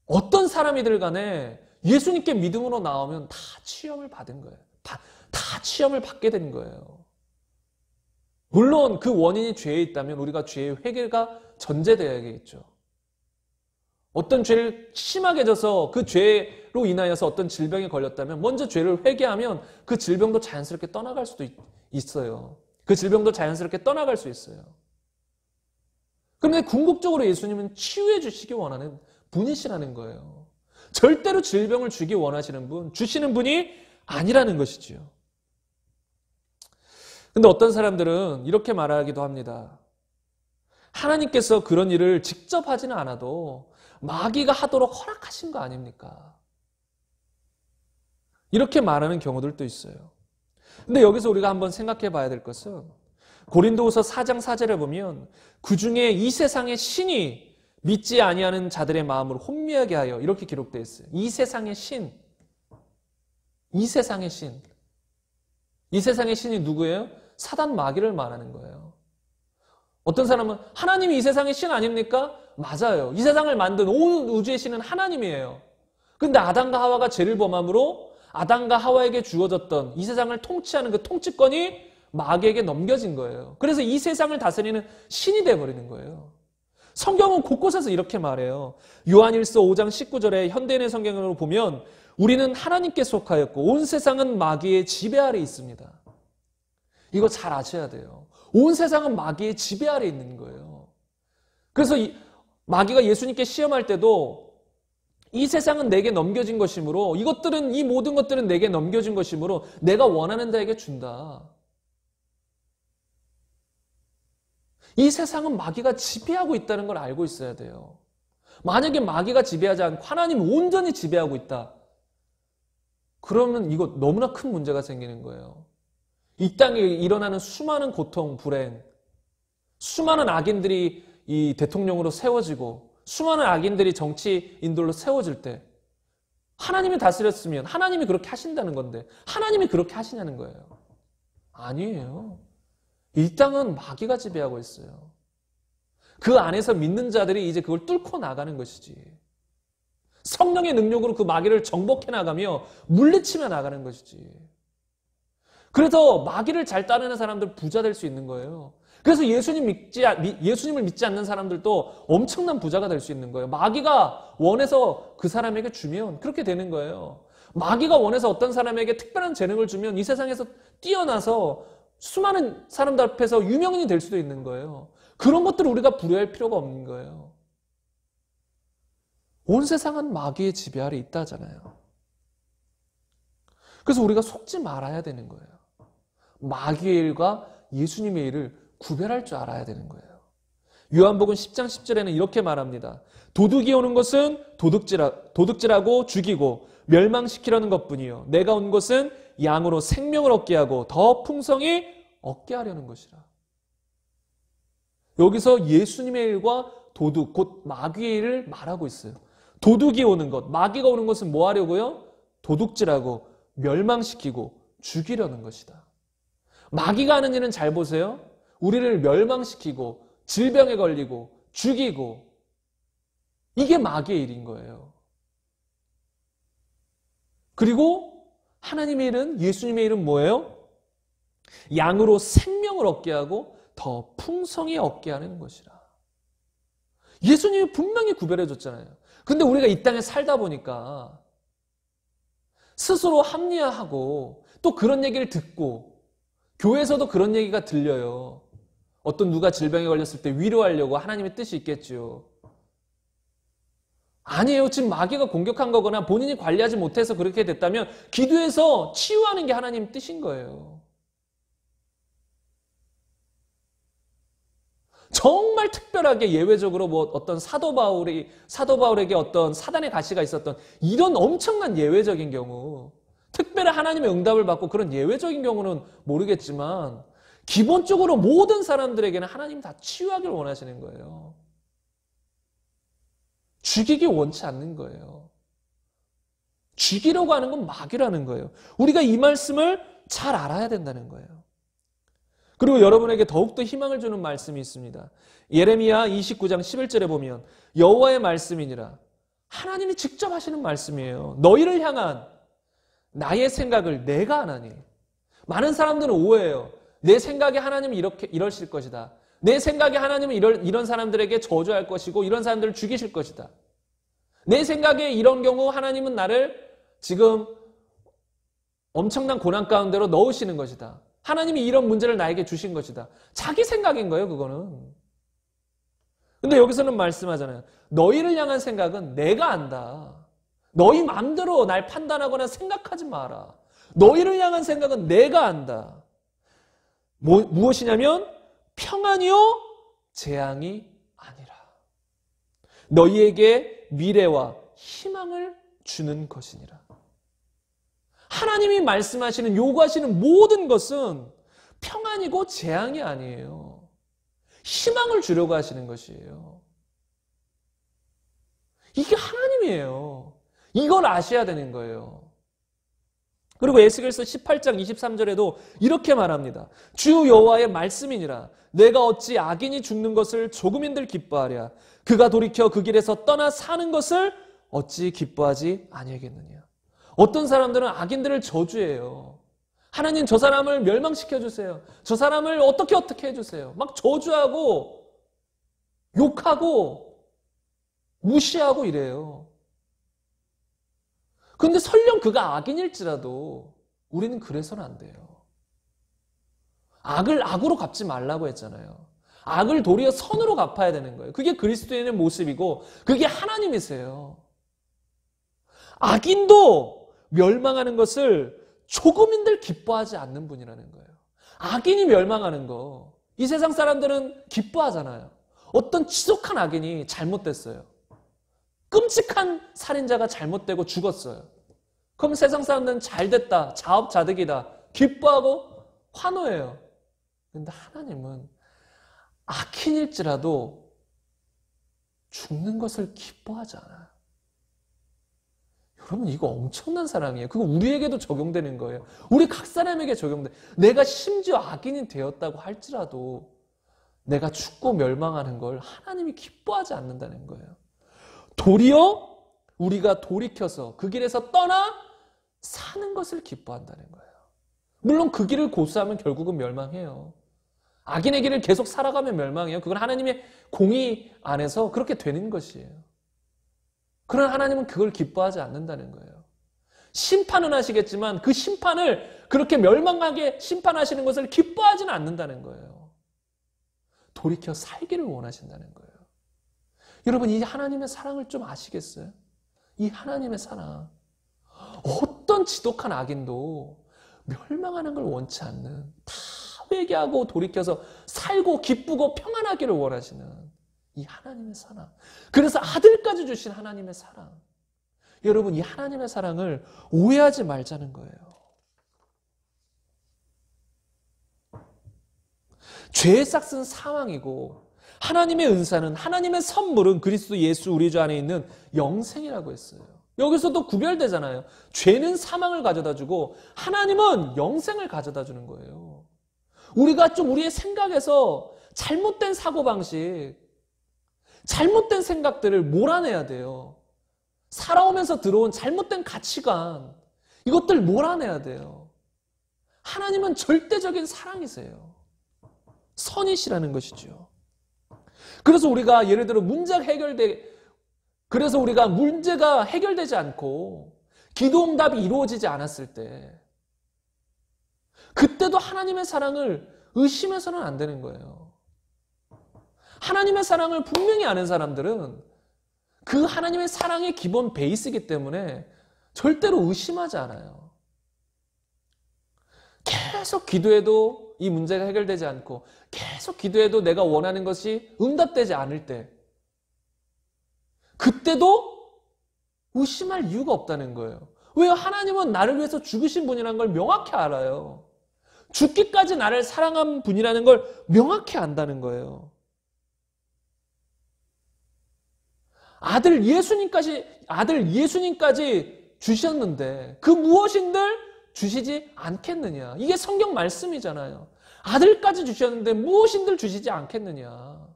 A: 어떤 사람이들 간에 예수님께 믿음으로 나오면 다 치유를 받은 거예요. 다 치유를 받게 된 거예요. 물론 그 원인이 죄에 있다면 우리가 죄의 회개가 전제되어야겠죠. 어떤 죄를 심하게 져서 그 죄로 인하여서 어떤 질병에 걸렸다면 먼저 죄를 회개하면 그 질병도 자연스럽게 떠나갈 수도 있어요. 그 질병도 자연스럽게 떠나갈 수 있어요. 그런데 궁극적으로 예수님은 치유해 주시기 원하는 분이시라는 거예요. 절대로 질병을 주기 원하시는 분, 주시는 분이 아니라는 것이지요. 근데 어떤 사람들은 이렇게 말하기도 합니다. 하나님께서 그런 일을 직접 하지는 않아도 마귀가 하도록 허락하신 거 아닙니까? 이렇게 말하는 경우들도 있어요. 근데 여기서 우리가 한번 생각해 봐야 될 것은 고린도후서 4장 4절에 보면 그 중에 이 세상의 신이 믿지 아니하는 자들의 마음을 혼미하게 하여 이렇게 기록되어 있어요. 이 세상의 신. 이 세상의 신. 이 세상의 신이 누구예요? 사단 마귀를 말하는 거예요. 어떤 사람은 하나님이 이 세상의 신 아닙니까? 맞아요. 이 세상을 만든 온 우주의 신은 하나님이에요. 근데 아담과 하와가 죄를 범함으로 아담과 하와에게 주어졌던 이 세상을 통치하는 그 통치권이 마귀에게 넘겨진 거예요. 그래서 이 세상을 다스리는 신이 되어버리는 거예요. 성경은 곳곳에서 이렇게 말해요. 요한일서 5장 19절에 현대인의 성경으로 보면 우리는 하나님께 속하였고 온 세상은 마귀의 지배 아래 있습니다. 이거 잘 아셔야 돼요. 온 세상은 마귀의 지배 아래 있는 거예요. 그래서 마귀가 예수님께 시험할 때도 이 세상은 내게 넘겨진 것이므로 이 모든 것들은 내게 넘겨진 것이므로 내가 원하는 자에게 준다. 이 세상은 마귀가 지배하고 있다는 걸 알고 있어야 돼요. 만약에 마귀가 지배하지 않고 하나님이 온전히 지배하고 있다. 그러면 이거 너무나 큰 문제가 생기는 거예요. 이 땅에 일어나는 수많은 고통, 불행, 수많은 악인들이 이 대통령으로 세워지고 수많은 악인들이 정치인들로 세워질 때 하나님이 다스렸으면 하나님이 그렇게 하신다는 건데 하나님이 그렇게 하시냐는 거예요. 아니에요. 이 땅은 마귀가 지배하고 있어요. 그 안에서 믿는 자들이 이제 그걸 뚫고 나가는 것이지. 성령의 능력으로 그 마귀를 정복해 나가며 물리치며 나가는 것이지. 그래서 마귀를 잘 따르는 사람들 부자 될 수 있는 거예요. 그래서 예수님을 믿지 않는 사람들도 엄청난 부자가 될 수 있는 거예요. 마귀가 원해서 그 사람에게 주면 그렇게 되는 거예요. 마귀가 원해서 어떤 사람에게 특별한 재능을 주면 이 세상에서 뛰어나서 수많은 사람들 앞에서 유명인이 될 수도 있는 거예요. 그런 것들을 우리가 부려할 필요가 없는 거예요. 온 세상은 마귀의 지배 아래 있다잖아요. 그래서 우리가 속지 말아야 되는 거예요. 마귀의 일과 예수님의 일을 구별할 줄 알아야 되는 거예요. 요한복음 10장 10절에는 이렇게 말합니다. 도둑이 오는 것은 도둑질하고 죽이고 멸망시키려는 것뿐이요. 내가 온 것은 양으로 생명을 얻게 하고 더 풍성히 얻게 하려는 것이라. 여기서 예수님의 일과 도둑, 곧 마귀의 일을 말하고 있어요. 도둑이 오는 것, 마귀가 오는 것은 뭐 하려고요? 도둑질하고 멸망시키고 죽이려는 것이다. 마귀가 하는 일은 잘 보세요. 우리를 멸망시키고 질병에 걸리고 죽이고 이게 마귀의 일인 거예요. 그리고 하나님의 일은, 예수님의 일은 뭐예요? 양으로 생명을 얻게 하고 더 풍성히 얻게 하는 것이라. 예수님이 분명히 구별해 줬잖아요. 근데 우리가 이 땅에 살다 보니까 스스로 합리화하고 또 그런 얘기를 듣고 교회에서도 그런 얘기가 들려요. 어떤 누가 질병에 걸렸을 때 위로하려고 하나님의 뜻이 있겠지요. 아니에요. 지금 마귀가 공격한 거거나 본인이 관리하지 못해서 그렇게 됐다면 기도해서 치유하는 게 하나님 뜻인 거예요. 정말 특별하게 예외적으로 뭐 어떤 사도 바울에게 어떤 사단의 가시가 있었던 이런 엄청난 예외적인 경우, 특별히 하나님의 응답을 받고 그런 예외적인 경우는 모르겠지만 기본적으로 모든 사람들에게는 하나님 다 치유하기를 원하시는 거예요. 죽이기 원치 않는 거예요. 죽이려고 하는 건 마귀라는 거예요. 우리가 이 말씀을 잘 알아야 된다는 거예요. 그리고 여러분에게 더욱더 희망을 주는 말씀이 있습니다. 예레미야 29장 11절에 보면 여호와의 말씀이니라. 하나님이 직접 하시는 말씀이에요. 너희를 향한 나의 생각을 내가 하나니. 많은 사람들은 오해해요. 내 생각에 하나님은 이러실 것이다. 내 생각에 하나님은 이런 사람들에게 저주할 것이고 이런 사람들을 죽이실 것이다. 내 생각에 이런 경우 하나님은 나를 지금 엄청난 고난 가운데로 넣으시는 것이다. 하나님이 이런 문제를 나에게 주신 것이다. 자기 생각인 거예요, 그거는. 근데 여기서는 말씀하잖아요. 너희를 향한 생각은 내가 안다. 너희 마음대로 날 판단하거나 생각하지 마라. 너희를 향한 생각은 내가 안다. 무엇이냐면 평안이요 재앙이 아니라 너희에게 미래와 희망을 주는 것이니라. 하나님이 말씀하시는 요구하시는 모든 것은 평안이고 재앙이 아니에요. 희망을 주려고 하시는 것이에요. 이게 하나님이에요. 이걸 아셔야 되는 거예요. 그리고 에스겔서 18장 23절에도 이렇게 말합니다. 주 여호와의 말씀이니라. 내가 어찌 악인이 죽는 것을 조금인들 기뻐하랴. 그가 돌이켜 그 길에서 떠나 사는 것을 어찌 기뻐하지 아니하겠느냐. 어떤 사람들은 악인들을 저주해요. 하나님 저 사람을 멸망시켜주세요. 저 사람을 어떻게 해주세요. 막 저주하고 욕하고 무시하고 이래요. 그런데 설령 그가 악인일지라도 우리는 그래서는 안 돼요. 악을 악으로 갚지 말라고 했잖아요. 악을 도리어 선으로 갚아야 되는 거예요. 그게 그리스도인의 모습이고 그게 하나님이세요. 악인도 멸망하는 것을 조금인들 기뻐하지 않는 분이라는 거예요. 악인이 멸망하는 거, 이 세상 사람들은 기뻐하잖아요. 어떤 지독한 악인이 잘못됐어요. 끔찍한 살인자가 잘못되고 죽었어요. 그럼 세상 사람들은 잘됐다, 자업자득이다, 기뻐하고 환호해요. 그런데 하나님은 악인일지라도 죽는 것을 기뻐하지 않아요. 여러분 이거 엄청난 사랑이에요. 그거 우리에게도 적용되는 거예요. 우리 각 사람에게 적용돼. 내가 심지어 악인이 되었다고 할지라도 내가 죽고 멸망하는 걸 하나님이 기뻐하지 않는다는 거예요. 도리어 우리가 돌이켜서 그 길에서 떠나 사는 것을 기뻐한다는 거예요. 물론 그 길을 고수하면 결국은 멸망해요. 악인의 길을 계속 살아가면 멸망해요. 그건 하나님의 공의 안에서 그렇게 되는 것이에요. 그러나 하나님은 그걸 기뻐하지 않는다는 거예요. 심판은 하시겠지만 그 심판을 그렇게 멸망하게 심판하시는 것을 기뻐하지는 않는다는 거예요. 돌이켜 살기를 원하신다는 거예요. 여러분 이 하나님의 사랑을 좀 아시겠어요? 이 하나님의 사랑. 어떤 지독한 악인도 멸망하는 걸 원치 않는, 다 회개하고 돌이켜서 살고 기쁘고 평안하기를 원하시는 이 하나님의 사랑. 그래서 아들까지 주신 하나님의 사랑. 여러분 이 하나님의 사랑을 오해하지 말자는 거예요. 죄의 싹은 사망이고 하나님의 은사는, 하나님의 선물은 그리스도 예수 우리 주 안에 있는 영생이라고 했어요. 여기서도 구별되잖아요. 죄는 사망을 가져다 주고 하나님은 영생을 가져다 주는 거예요. 우리가 좀 우리의 생각에서 잘못된 사고방식, 잘못된 생각들을 몰아내야 돼요. 살아오면서 들어온 잘못된 가치관, 이것들 몰아내야 돼요. 하나님은 절대적인 사랑이세요. 선이시라는 것이죠. 그래서 우리가 예를 들어 문제가 해결되지 않고 기도응답이 이루어지지 않았을 때 그때도 하나님의 사랑을 의심해서는 안 되는 거예요. 하나님의 사랑을 분명히 아는 사람들은 그 하나님의 사랑의 기본 베이스이기 때문에 절대로 의심하지 않아요. 계속 기도해도 이 문제가 해결되지 않고 계속 기도해도 내가 원하는 것이 응답되지 않을 때 그때도 의심할 이유가 없다는 거예요. 왜요? 하나님은 나를 위해서 죽으신 분이라는 걸 명확히 알아요. 죽기까지 나를 사랑한 분이라는 걸 명확히 안다는 거예요. 아들 예수님까지 주셨는데 그 무엇인들 주시지 않겠느냐. 이게 성경 말씀이잖아요. 아들까지 주셨는데 무엇인들 주시지 않겠느냐.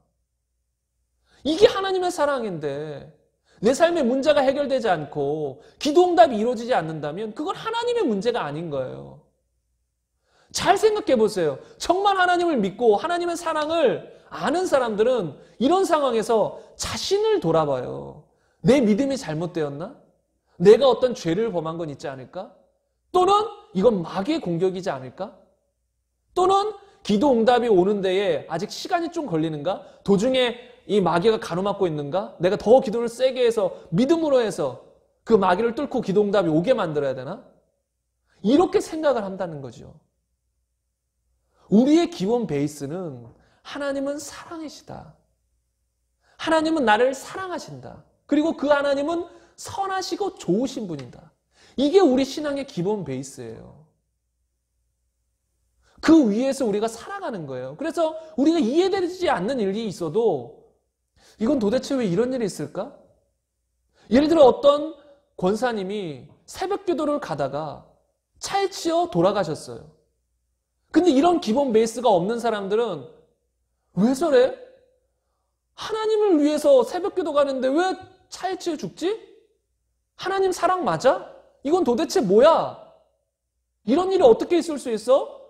A: 이게 하나님의 사랑인데 내 삶의 문제가 해결되지 않고 기도응답이 이루어지지 않는다면 그건 하나님의 문제가 아닌 거예요. 잘 생각해 보세요. 정말 하나님을 믿고 하나님의 사랑을 아는 사람들은 이런 상황에서 자신을 돌아봐요. 내 믿음이 잘못되었나? 내가 어떤 죄를 범한 건 있지 않을까? 또는 이건 마귀의 공격이지 않을까? 또는 기도 응답이 오는 데에 아직 시간이 좀 걸리는가? 도중에 이 마귀가 가로막고 있는가? 내가 더 기도를 세게 해서 믿음으로 해서 그 마귀를 뚫고 기도 응답이 오게 만들어야 되나? 이렇게 생각을 한다는 거죠. 우리의 기본 베이스는 하나님은 사랑이시다. 하나님은 나를 사랑하신다. 그리고 그 하나님은 선하시고 좋으신 분이다. 이게 우리 신앙의 기본 베이스예요. 그 위에서 우리가 살아가는 거예요. 그래서 우리가 이해되지 않는 일이 있어도 이건 도대체 왜 이런 일이 있을까? 예를 들어 어떤 권사님이 새벽 기도를 가다가 차에 치여 돌아가셨어요. 근데 이런 기본 베이스가 없는 사람들은 왜 저래? 하나님을 위해서 새벽 기도 가는데 왜 차에 치여 죽지? 하나님 사랑 맞아? 이건 도대체 뭐야? 이런 일이 어떻게 있을 수 있어?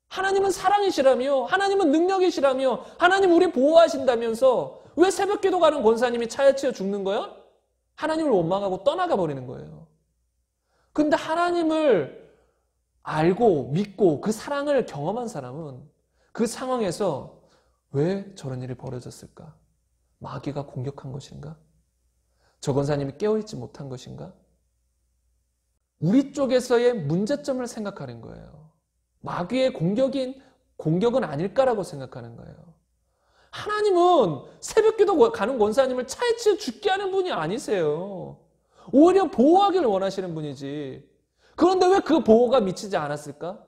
A: 하나님은 사랑이시라며, 하나님은 능력이시라며, 하나님 우리 보호하신다면서 왜 새벽 기도 가는 권사님이 차에 치여 죽는 거야? 하나님을 원망하고 떠나가 버리는 거예요. 근데 하나님을 알고 믿고 그 사랑을 경험한 사람은 그 상황에서 왜 저런 일이 벌어졌을까? 마귀가 공격한 것인가? 저 권사님이 깨어있지 못한 것인가? 우리 쪽에서의 문제점을 생각하는 거예요. 마귀의 공격은 아닐까라고 생각하는 거예요. 하나님은 새벽기도 가는 권사님을 차에 치여 죽게 하는 분이 아니세요. 오히려 보호하기를 원하시는 분이지. 그런데 왜 그 보호가 미치지 않았을까?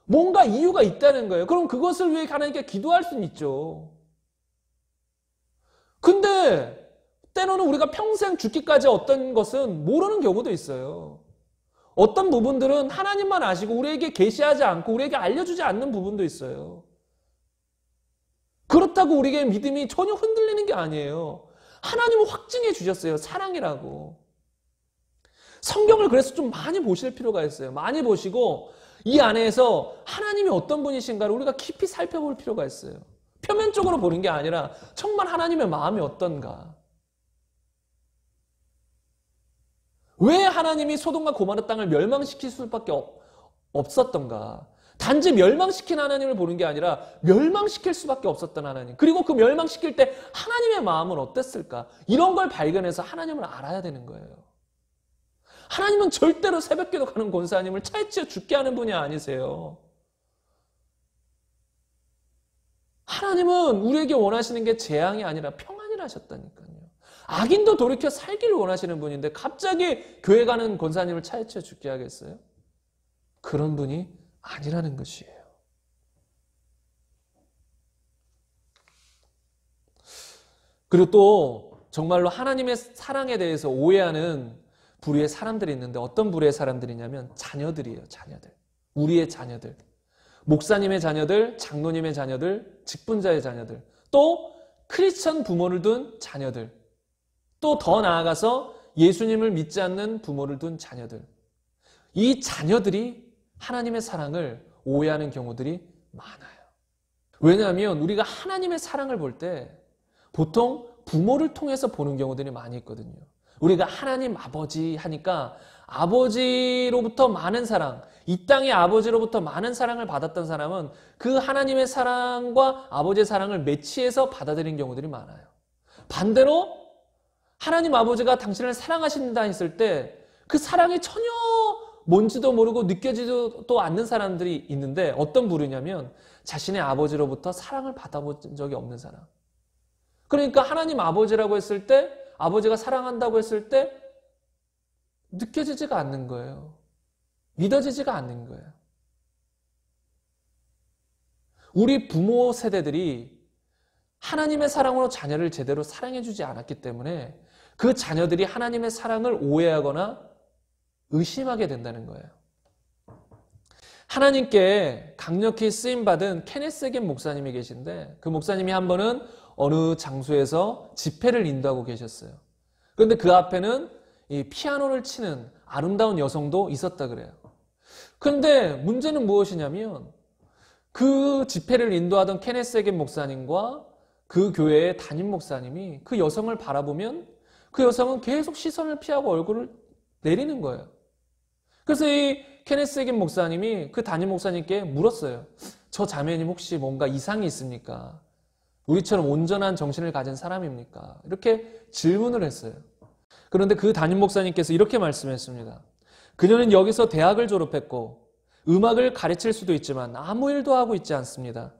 A: 뭔가 이유가 있다는 거예요. 그럼 그것을 위해 하나님께 기도할 수는 있죠. 근데 때로는 우리가 평생 죽기까지 어떤 것은 모르는 경우도 있어요. 어떤 부분들은 하나님만 아시고 우리에게 계시하지 않고 우리에게 알려주지 않는 부분도 있어요. 그렇다고 우리에게 믿음이 전혀 흔들리는 게 아니에요. 하나님은 확증해 주셨어요. 사랑이라고. 성경을 그래서 좀 많이 보실 필요가 있어요. 많이 보시고 이 안에서 하나님이 어떤 분이신가를 우리가 깊이 살펴볼 필요가 있어요. 표면적으로 보는 게 아니라 정말 하나님의 마음이 어떤가. 왜 하나님이 소돔과 고모라 땅을 멸망시킬 수밖에 없었던가. 단지 멸망시킨 하나님을 보는 게 아니라 멸망시킬 수밖에 없었던 하나님. 그리고 그 멸망시킬 때 하나님의 마음은 어땠을까. 이런 걸 발견해서 하나님을 알아야 되는 거예요. 하나님은 절대로 새벽기도 가는 권사님을 차에 치여 죽게 하는 분이 아니세요. 하나님은 우리에게 원하시는 게 재앙이 아니라 평안이라 하셨다니까요. 악인도 돌이켜 살기를 원하시는 분인데 갑자기 교회 가는 권사님을 차에 치여 죽게 하겠어요? 그런 분이 아니라는 것이에요. 그리고 또 정말로 하나님의 사랑에 대해서 오해하는 부류의 사람들이 있는데 어떤 부류의 사람들이냐면 자녀들이에요. 자녀들. 우리의 자녀들. 목사님의 자녀들, 장로님의 자녀들, 직분자의 자녀들. 또 크리스천 부모를 둔 자녀들. 또 더 나아가서 예수님을 믿지 않는 부모를 둔 자녀들. 이 자녀들이 하나님의 사랑을 오해하는 경우들이 많아요. 왜냐하면 우리가 하나님의 사랑을 볼 때 보통 부모를 통해서 보는 경우들이 많이 있거든요. 우리가 하나님 아버지 하니까 아버지로부터 많은 사랑, 이 땅의 아버지로부터 많은 사랑을 받았던 사람은 그 하나님의 사랑과 아버지의 사랑을 매치해서 받아들인 경우들이 많아요. 반대로 하나님 아버지가 당신을 사랑하신다 했을 때 그 사랑이 전혀 뭔지도 모르고 느껴지지도 않는 사람들이 있는데 어떤 부류냐면 자신의 아버지로부터 사랑을 받아본 적이 없는 사람. 그러니까 하나님 아버지라고 했을 때 아버지가 사랑한다고 했을 때 느껴지지가 않는 거예요. 믿어지지가 않는 거예요. 우리 부모 세대들이 하나님의 사랑으로 자녀를 제대로 사랑해주지 않았기 때문에 그 자녀들이 하나님의 사랑을 오해하거나 의심하게 된다는 거예요. 하나님께 강력히 쓰임받은 케네스 겐 목사님이 계신데 그 목사님이 한 번은 어느 장소에서 집회를 인도하고 계셨어요. 그런데 그 앞에는 이 피아노를 치는 아름다운 여성도 있었다 그래요. 그런데 문제는 무엇이냐면 그 집회를 인도하던 케네스 해긴 목사님과 그 교회의 담임 목사님이 그 여성을 바라보면 그 여성은 계속 시선을 피하고 얼굴을 내리는 거예요. 그래서 이 케네스 해긴 목사님이 그 담임 목사님께 물었어요. 저 자매님 혹시 뭔가 이상이 있습니까? 우리처럼 온전한 정신을 가진 사람입니까? 이렇게 질문을 했어요. 그런데 그 담임 목사님께서 이렇게 말씀했습니다. 그녀는 여기서 대학을 졸업했고 음악을 가르칠 수도 있지만 아무 일도 하고 있지 않습니다.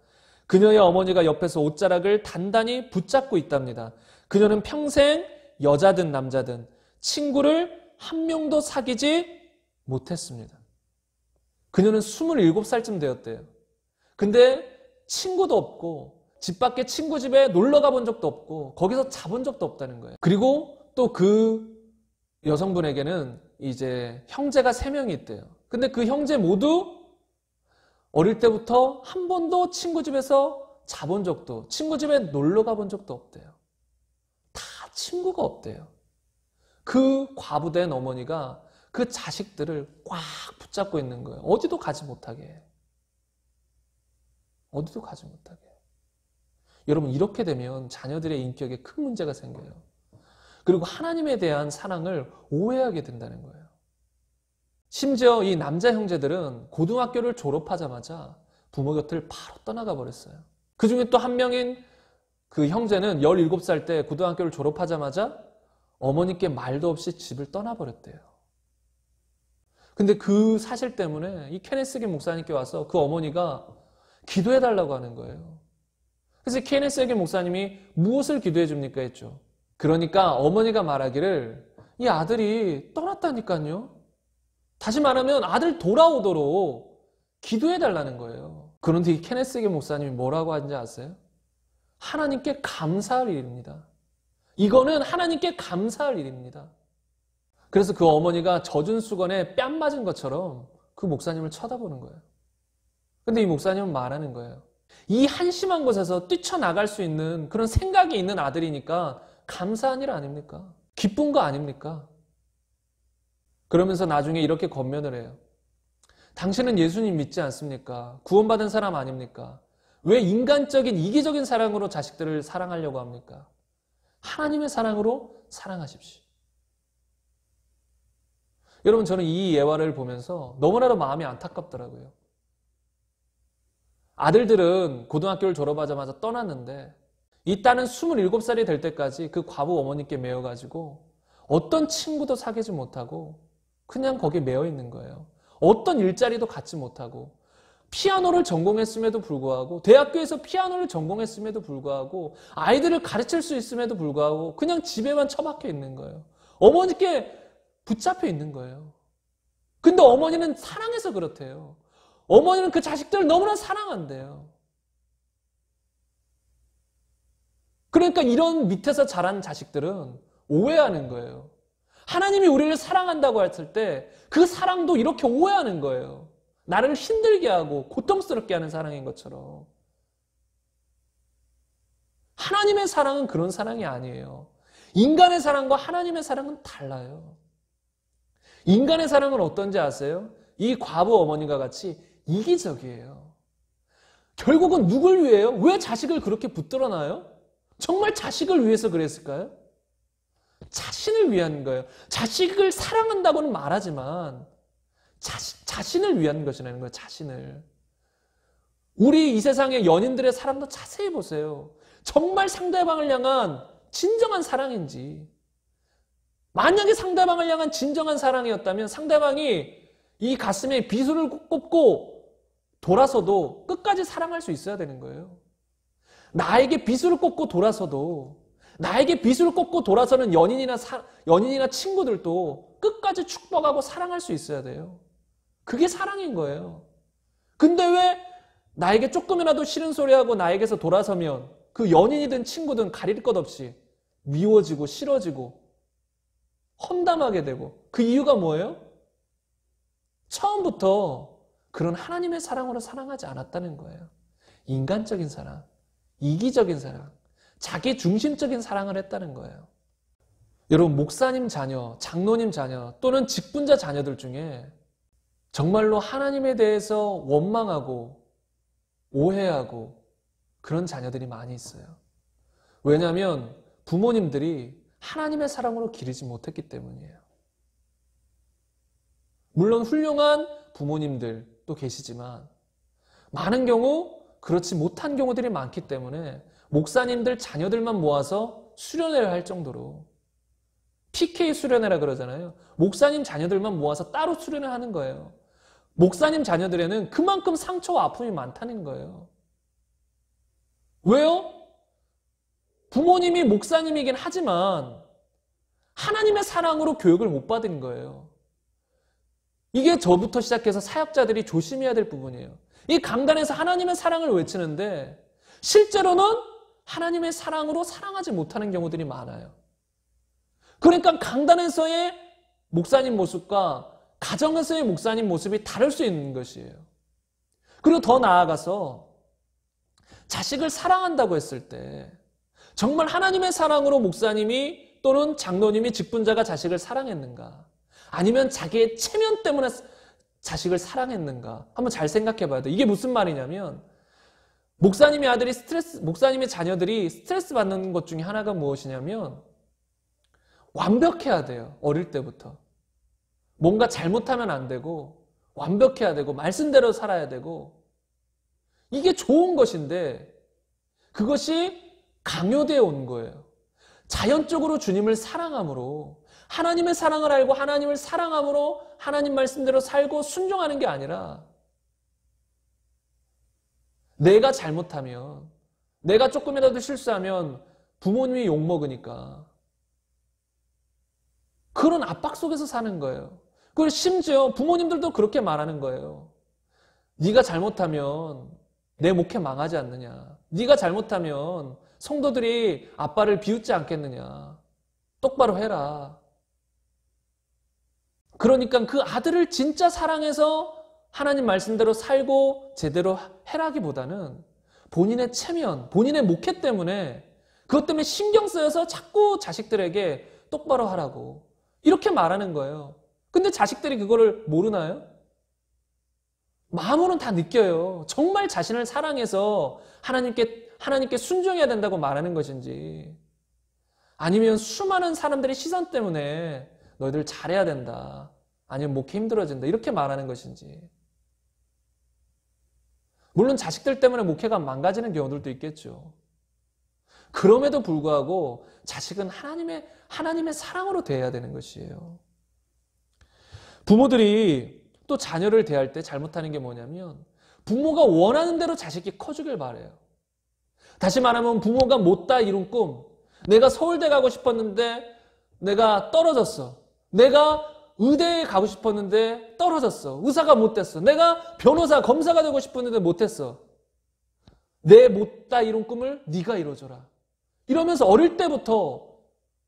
A: 그녀의 어머니가 옆에서 옷자락을 단단히 붙잡고 있답니다. 그녀는 평생 여자든 남자든 친구를 한 명도 사귀지 못했습니다. 그녀는 27살쯤 되었대요. 근데 친구도 없고 집 밖에 친구 집에 놀러 가본 적도 없고 거기서 자본 적도 없다는 거예요. 그리고 또 그 여성분에게는 이제 형제가 3명이 있대요. 근데 그 형제 모두 어릴 때부터 한 번도 친구 집에서 자본 적도, 친구 집에 놀러 가본 적도 없대요. 다 친구가 없대요. 그 과부된 어머니가 그 자식들을 꽉 붙잡고 있는 거예요. 어디도 가지 못하게 해요. 어디도 가지 못하게 해요. 여러분, 이렇게 되면 자녀들의 인격에 큰 문제가 생겨요. 그리고 하나님에 대한 사랑을 오해하게 된다는 거예요. 심지어 이 남자 형제들은 고등학교를 졸업하자마자 부모 곁을 바로 떠나가 버렸어요. 그 중에 또 한 명인 그 형제는 17살 때 고등학교를 졸업하자마자 어머니께 말도 없이 집을 떠나버렸대요. 근데 그 사실 때문에 이 케네스 해긴 목사님께 와서 그 어머니가 기도해달라고 하는 거예요. 그래서 케네스 해긴 목사님이 무엇을 기도해 줍니까 했죠. 그러니까 어머니가 말하기를 이 아들이 떠났다니까요. 다시 말하면 아들 돌아오도록 기도해달라는 거예요. 그런데 이 케네스 해긴 목사님이 뭐라고 하는지 아세요? 하나님께 감사할 일입니다. 이거는 하나님께 감사할 일입니다. 그래서 그 어머니가 젖은 수건에 뺨 맞은 것처럼 그 목사님을 쳐다보는 거예요. 근데 이 목사님은 말하는 거예요. 이 한심한 곳에서 뛰쳐나갈 수 있는 그런 생각이 있는 아들이니까 감사한 일 아닙니까? 기쁜 거 아닙니까? 그러면서 나중에 이렇게 권면을 해요. 당신은 예수님 믿지 않습니까? 구원받은 사람 아닙니까? 왜 인간적인 이기적인 사랑으로 자식들을 사랑하려고 합니까? 하나님의 사랑으로 사랑하십시오. 여러분, 저는 이 예화를 보면서 너무나도 마음이 안타깝더라고요. 아들들은 고등학교를 졸업하자마자 떠났는데 이 딸은 27살이 될 때까지 그 과부 어머니께 매여가지고 어떤 친구도 사귀지 못하고 그냥 거기에 매여 있는 거예요. 어떤 일자리도 갖지 못하고 피아노를 전공했음에도 불구하고 대학교에서 피아노를 전공했음에도 불구하고 아이들을 가르칠 수 있음에도 불구하고 그냥 집에만 처박혀 있는 거예요. 어머니께 붙잡혀 있는 거예요. 근데 어머니는 사랑해서 그렇대요. 어머니는 그 자식들을 너무나 사랑한대요. 그러니까 이런 밑에서 자란 자식들은 오해하는 거예요. 하나님이 우리를 사랑한다고 했을 때 그 사랑도 이렇게 오해하는 거예요. 나를 힘들게 하고 고통스럽게 하는 사랑인 것처럼. 하나님의 사랑은 그런 사랑이 아니에요. 인간의 사랑과 하나님의 사랑은 달라요. 인간의 사랑은 어떤지 아세요? 이 과부 어머니가 같이 이기적이에요. 결국은 누굴 위해요? 왜 자식을 그렇게 붙들어놔요? 정말 자식을 위해서 그랬을까요? 자신을 위한 거예요. 자식을 사랑한다고는 말하지만 자신을 위한 것이라는 거예요. 자신을. 우리 이 세상의 연인들의 사랑도 자세히 보세요. 정말 상대방을 향한 진정한 사랑인지. 만약에 상대방을 향한 진정한 사랑이었다면 상대방이 이 가슴에 비수를 꽂고 돌아서도 끝까지 사랑할 수 있어야 되는 거예요. 나에게 비수를 꽂고 돌아서도 나에게 비수를 꽂고 돌아서는 연인이나 친구들도 끝까지 축복하고 사랑할 수 있어야 돼요. 그게 사랑인 거예요. 근데 왜 나에게 조금이라도 싫은 소리하고 나에게서 돌아서면 그 연인이든 친구든 가릴 것 없이 미워지고 싫어지고 험담하게 되고 그 이유가 뭐예요? 처음부터 그런 하나님의 사랑으로 사랑하지 않았다는 거예요. 인간적인 사랑, 이기적인 사랑, 자기 중심적인 사랑을 했다는 거예요. 여러분, 목사님 자녀, 장로님 자녀 또는 직분자 자녀들 중에 정말로 하나님에 대해서 원망하고 오해하고 그런 자녀들이 많이 있어요. 왜냐하면 부모님들이 하나님의 사랑으로 기르지 못했기 때문이에요. 물론 훌륭한 부모님들도 계시지만 많은 경우 그렇지 못한 경우들이 많기 때문에 목사님들 자녀들만 모아서 수련회를 할 정도로 PK 수련회라 그러잖아요. 목사님 자녀들만 모아서 따로 수련을 하는 거예요. 목사님 자녀들에는 그만큼 상처와 아픔이 많다는 거예요. 왜요? 부모님이 목사님이긴 하지만 하나님의 사랑으로 교육을 못 받은 거예요. 이게 저부터 시작해서 사역자들이 조심해야 될 부분이에요. 이 강단에서 하나님의 사랑을 외치는데 실제로는 하나님의 사랑으로 사랑하지 못하는 경우들이 많아요. 그러니까 강단에서의 목사님 모습과 가정에서의 목사님 모습이 다를 수 있는 것이에요. 그리고 더 나아가서 자식을 사랑한다고 했을 때 정말 하나님의 사랑으로 목사님이 또는 장로님이 직분자가 자식을 사랑했는가? 아니면 자기의 체면 때문에 자식을 사랑했는가? 한번 잘 생각해 봐야 돼요. 이게 무슨 말이냐면 목사님의 자녀들이 스트레스 받는 것 중에 하나가 무엇이냐면 완벽해야 돼요. 어릴 때부터. 뭔가 잘못하면 안 되고 완벽해야 되고 말씀대로 살아야 되고 이게 좋은 것인데 그것이 강요되어 온 거예요. 자연적으로 주님을 사랑함으로 하나님의 사랑을 알고 하나님을 사랑함으로 하나님 말씀대로 살고 순종하는 게 아니라 내가 잘못하면 내가 조금이라도 실수하면 부모님이 욕먹으니까 그런 압박 속에서 사는 거예요. 그리고 심지어 부모님들도 그렇게 말하는 거예요. 네가 잘못하면 내 목회 망하지 않느냐. 네가 잘못하면 성도들이 아빠를 비웃지 않겠느냐. 똑바로 해라. 그러니까 그 아들을 진짜 사랑해서 하나님 말씀대로 살고 제대로 해라기보다는 본인의 체면, 본인의 목회 때문에 그것 때문에 신경 쓰여서 자꾸 자식들에게 똑바로 하라고 이렇게 말하는 거예요. 근데 자식들이 그거를 모르나요? 마음으로는 다 느껴요. 정말 자신을 사랑해서 하나님께 순종해야 된다고 말하는 것인지 아니면 수많은 사람들의 시선 때문에 너희들 잘해야 된다. 아니면 목회 힘들어진다. 이렇게 말하는 것인지. 물론 자식들 때문에 목회가 망가지는 경우들도 있겠죠. 그럼에도 불구하고 자식은 하나님의 사랑으로 대해야 되는 것이에요. 부모들이 또 자녀를 대할 때 잘못하는 게 뭐냐면 부모가 원하는 대로 자식이 커주길 바래요. 다시 말하면 부모가 못다 이룬 꿈, 내가 서울대 가고 싶었는데 내가 떨어졌어. 내가 의대에 가고 싶었는데 떨어졌어. 의사가 못 됐어. 내가 변호사, 검사가 되고 싶었는데 못했어. 내 못다 이룬 꿈을 네가 이뤄줘라. 이러면서 어릴 때부터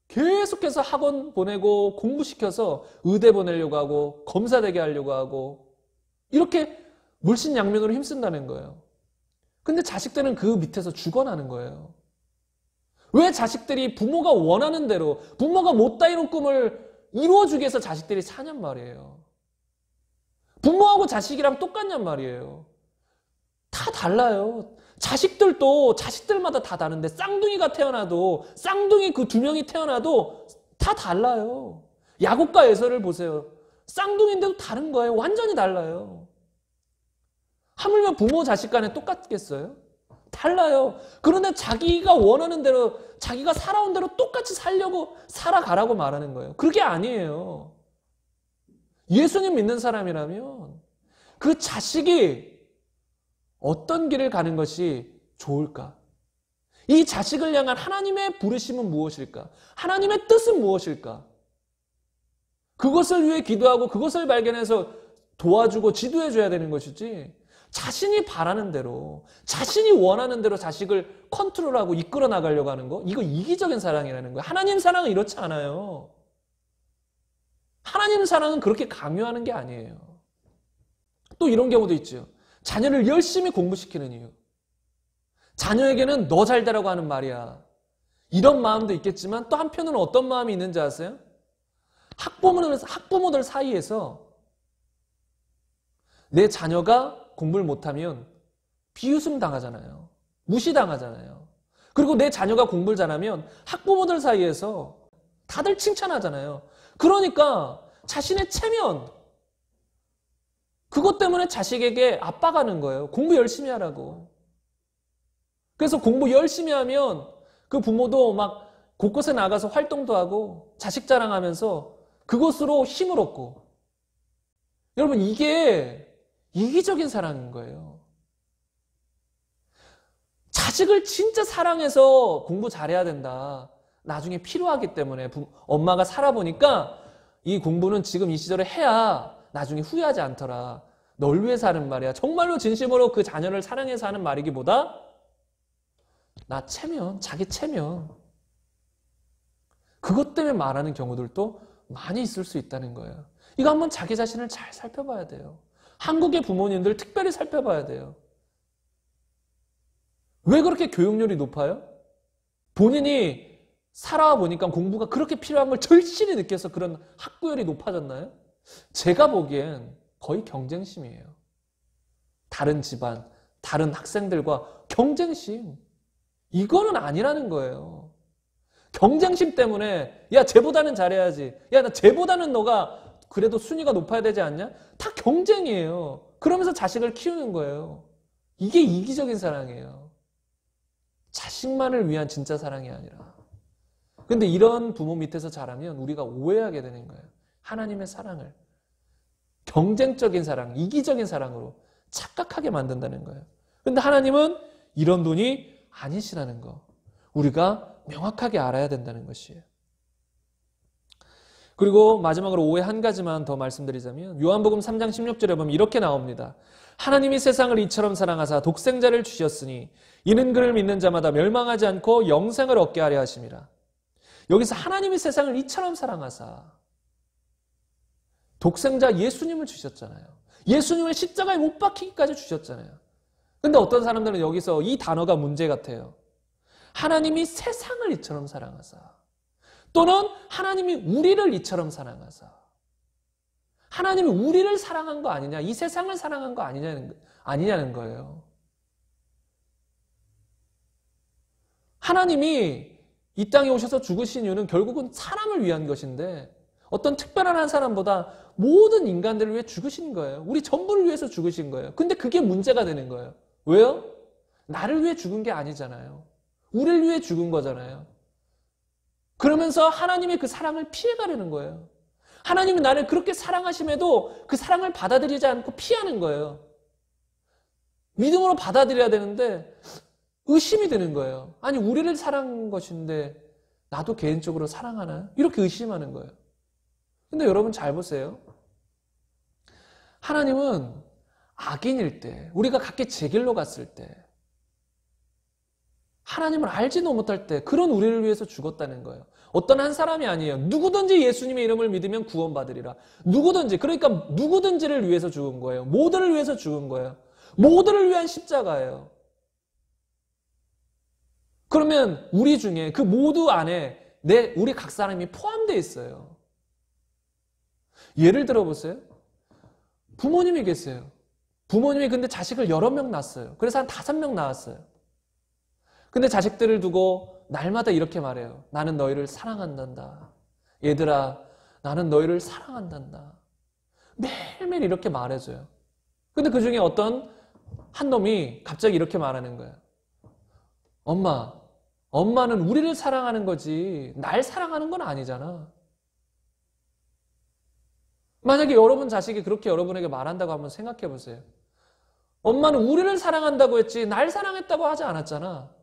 A: 계속해서 학원 보내고 공부시켜서 의대 보내려고 하고 검사 되게 하려고 하고 이렇게 물신양면으로 힘쓴다는 거예요. 근데 자식들은 그 밑에서 죽어나는 거예요. 왜 자식들이 부모가 원하는 대로 부모가 못다 이룬 꿈을 이루어주기 위해서 자식들이 사냔 말이에요. 부모하고 자식이랑 똑같냔 말이에요. 다 달라요. 자식들도 자식들마다 다 다른데 쌍둥이가 태어나도 쌍둥이 그 두 명이 태어나도 다 달라요. 야곱과 에서를 보세요. 쌍둥이인데도 다른 거예요. 완전히 달라요. 하물며 부모 자식 간에 똑같겠어요? 달라요. 그런데 자기가 원하는 대로 자기가 살아온 대로 똑같이 살아가라고 말하는 거예요. 그게 아니에요. 예수님 믿는 사람이라면 그 자식이 어떤 길을 가는 것이 좋을까? 이 자식을 향한 하나님의 부르심은 무엇일까? 하나님의 뜻은 무엇일까? 그것을 위해 기도하고 그것을 발견해서 도와주고 지도해줘야 되는 것이지 자신이 바라는 대로 자신이 원하는 대로 자식을 컨트롤하고 이끌어 나가려고 하는 거 이거 이기적인 사랑이라는 거예요. 하나님 사랑은 이렇지 않아요. 하나님 사랑은 그렇게 강요하는 게 아니에요. 또 이런 경우도 있죠. 자녀를 열심히 공부시키는 이유. 자녀에게는 너 잘 되라고 하는 말이야. 이런 마음도 있겠지만 또 한편으로는 어떤 마음이 있는지 아세요? 학부모들 사이에서 내 자녀가 공부를 못하면 비웃음 당하잖아요. 무시당하잖아요. 그리고 내 자녀가 공부를 잘하면 학부모들 사이에서 다들 칭찬하잖아요. 그러니까 자신의 체면, 그것 때문에 자식에게 압박하는 거예요. 공부 열심히 하라고. 그래서 공부 열심히 하면 그 부모도 막 곳곳에 나가서 활동도 하고 자식 자랑하면서 그것으로 힘을 얻고. 여러분, 이게 이기적인 사랑인 거예요. 자식을 진짜 사랑해서 공부 잘해야 된다. 나중에 필요하기 때문에 엄마가 살아보니까 이 공부는 지금 이 시절에 해야 나중에 후회하지 않더라. 널 위해서 하는 말이야. 정말로 진심으로 그 자녀를 사랑해서 하는 말이기보다 나 체면, 자기 체면, 그것 때문에 말하는 경우들도 많이 있을 수 있다는 거예요. 이거 한번 자기 자신을 잘 살펴봐야 돼요. 한국의 부모님들 특별히 살펴봐야 돼요. 왜 그렇게 교육률이 높아요? 본인이 살아와 보니까 공부가 그렇게 필요한 걸 절실히 느껴서 그런 학구열이 높아졌나요? 제가 보기엔 거의 경쟁심이에요. 다른 집안, 다른 학생들과 경쟁심. 이거는 아니라는 거예요. 경쟁심 때문에 야, 쟤보다는 잘해야지. 야, 나 쟤보다는 너가 그래도 순위가 높아야 되지 않냐? 다 경쟁이에요. 그러면서 자식을 키우는 거예요. 이게 이기적인 사랑이에요. 자식만을 위한 진짜 사랑이 아니라. 근데 이런 부모 밑에서 자라면 우리가 오해하게 되는 거예요. 하나님의 사랑을. 경쟁적인 사랑, 이기적인 사랑으로 착각하게 만든다는 거예요. 근데 하나님은 이런 분이 아니시라는 거. 우리가 명확하게 알아야 된다는 것이에요. 그리고 마지막으로 오해 한 가지만 더 말씀드리자면 요한복음 3장 16절에 보면 이렇게 나옵니다. 하나님이 세상을 이처럼 사랑하사 독생자를 주셨으니 이는 그를 믿는 자마다 멸망하지 않고 영생을 얻게 하려 하심이라. 여기서 하나님이 세상을 이처럼 사랑하사 독생자 예수님을 주셨잖아요. 예수님을 십자가에 못 박히기까지 주셨잖아요. 근데 어떤 사람들은 여기서 이 단어가 문제 같아요. 하나님이 세상을 이처럼 사랑하사, 또는 하나님이 우리를 이처럼 사랑하사. 하나님이 우리를 사랑한 거 아니냐, 이 세상을 사랑한 거 아니냐는 거예요. 하나님이 이 땅에 오셔서 죽으신 이유는 결국은 사람을 위한 것인데 어떤 특별한 한 사람보다 모든 인간들을 위해 죽으신 거예요. 우리 전부를 위해서 죽으신 거예요. 근데 그게 문제가 되는 거예요. 왜요? 나를 위해 죽은 게 아니잖아요. 우리를 위해 죽은 거잖아요. 그러면서 하나님의 그 사랑을 피해가려는 거예요. 하나님이 나를 그렇게 사랑하심에도 그 사랑을 받아들이지 않고 피하는 거예요. 믿음으로 받아들여야 되는데 의심이 드는 거예요. 아니, 우리를 사랑한 것인데 나도 개인적으로 사랑하나요? 이렇게 의심하는 거예요. 근데 여러분 잘 보세요. 하나님은 악인일 때, 우리가 각기 제 길로 갔을 때, 하나님을 알지도 못할 때 그런 우리를 위해서 죽었다는 거예요. 어떤 한 사람이 아니에요. 누구든지 예수님의 이름을 믿으면 구원받으리라. 누구든지, 그러니까 누구든지를 위해서 죽은 거예요. 모두를 위해서 죽은 거예요. 모두를 위한 십자가예요. 그러면 우리 중에 그 모두 안에 우리 각 사람이 포함되어 있어요. 예를 들어 보세요. 부모님이 계세요. 부모님이 근데 자식을 여러 명 낳았어요. 그래서 한 5명 낳았어요. 근데 자식들을 두고 날마다 이렇게 말해요. 나는 너희를 사랑한단다. 얘들아, 나는 너희를 사랑한단다. 매일매일 이렇게 말해줘요. 근데 그 중에 어떤 한 놈이 갑자기 이렇게 말하는 거예요. 엄마는 우리를 사랑하는 거지 날 사랑하는 건 아니잖아. 만약에 여러분 자식이 그렇게 여러분에게 말한다고 한번 생각해 보세요. 엄마는 우리를 사랑한다고 했지 날 사랑했다고 하지 않았잖아.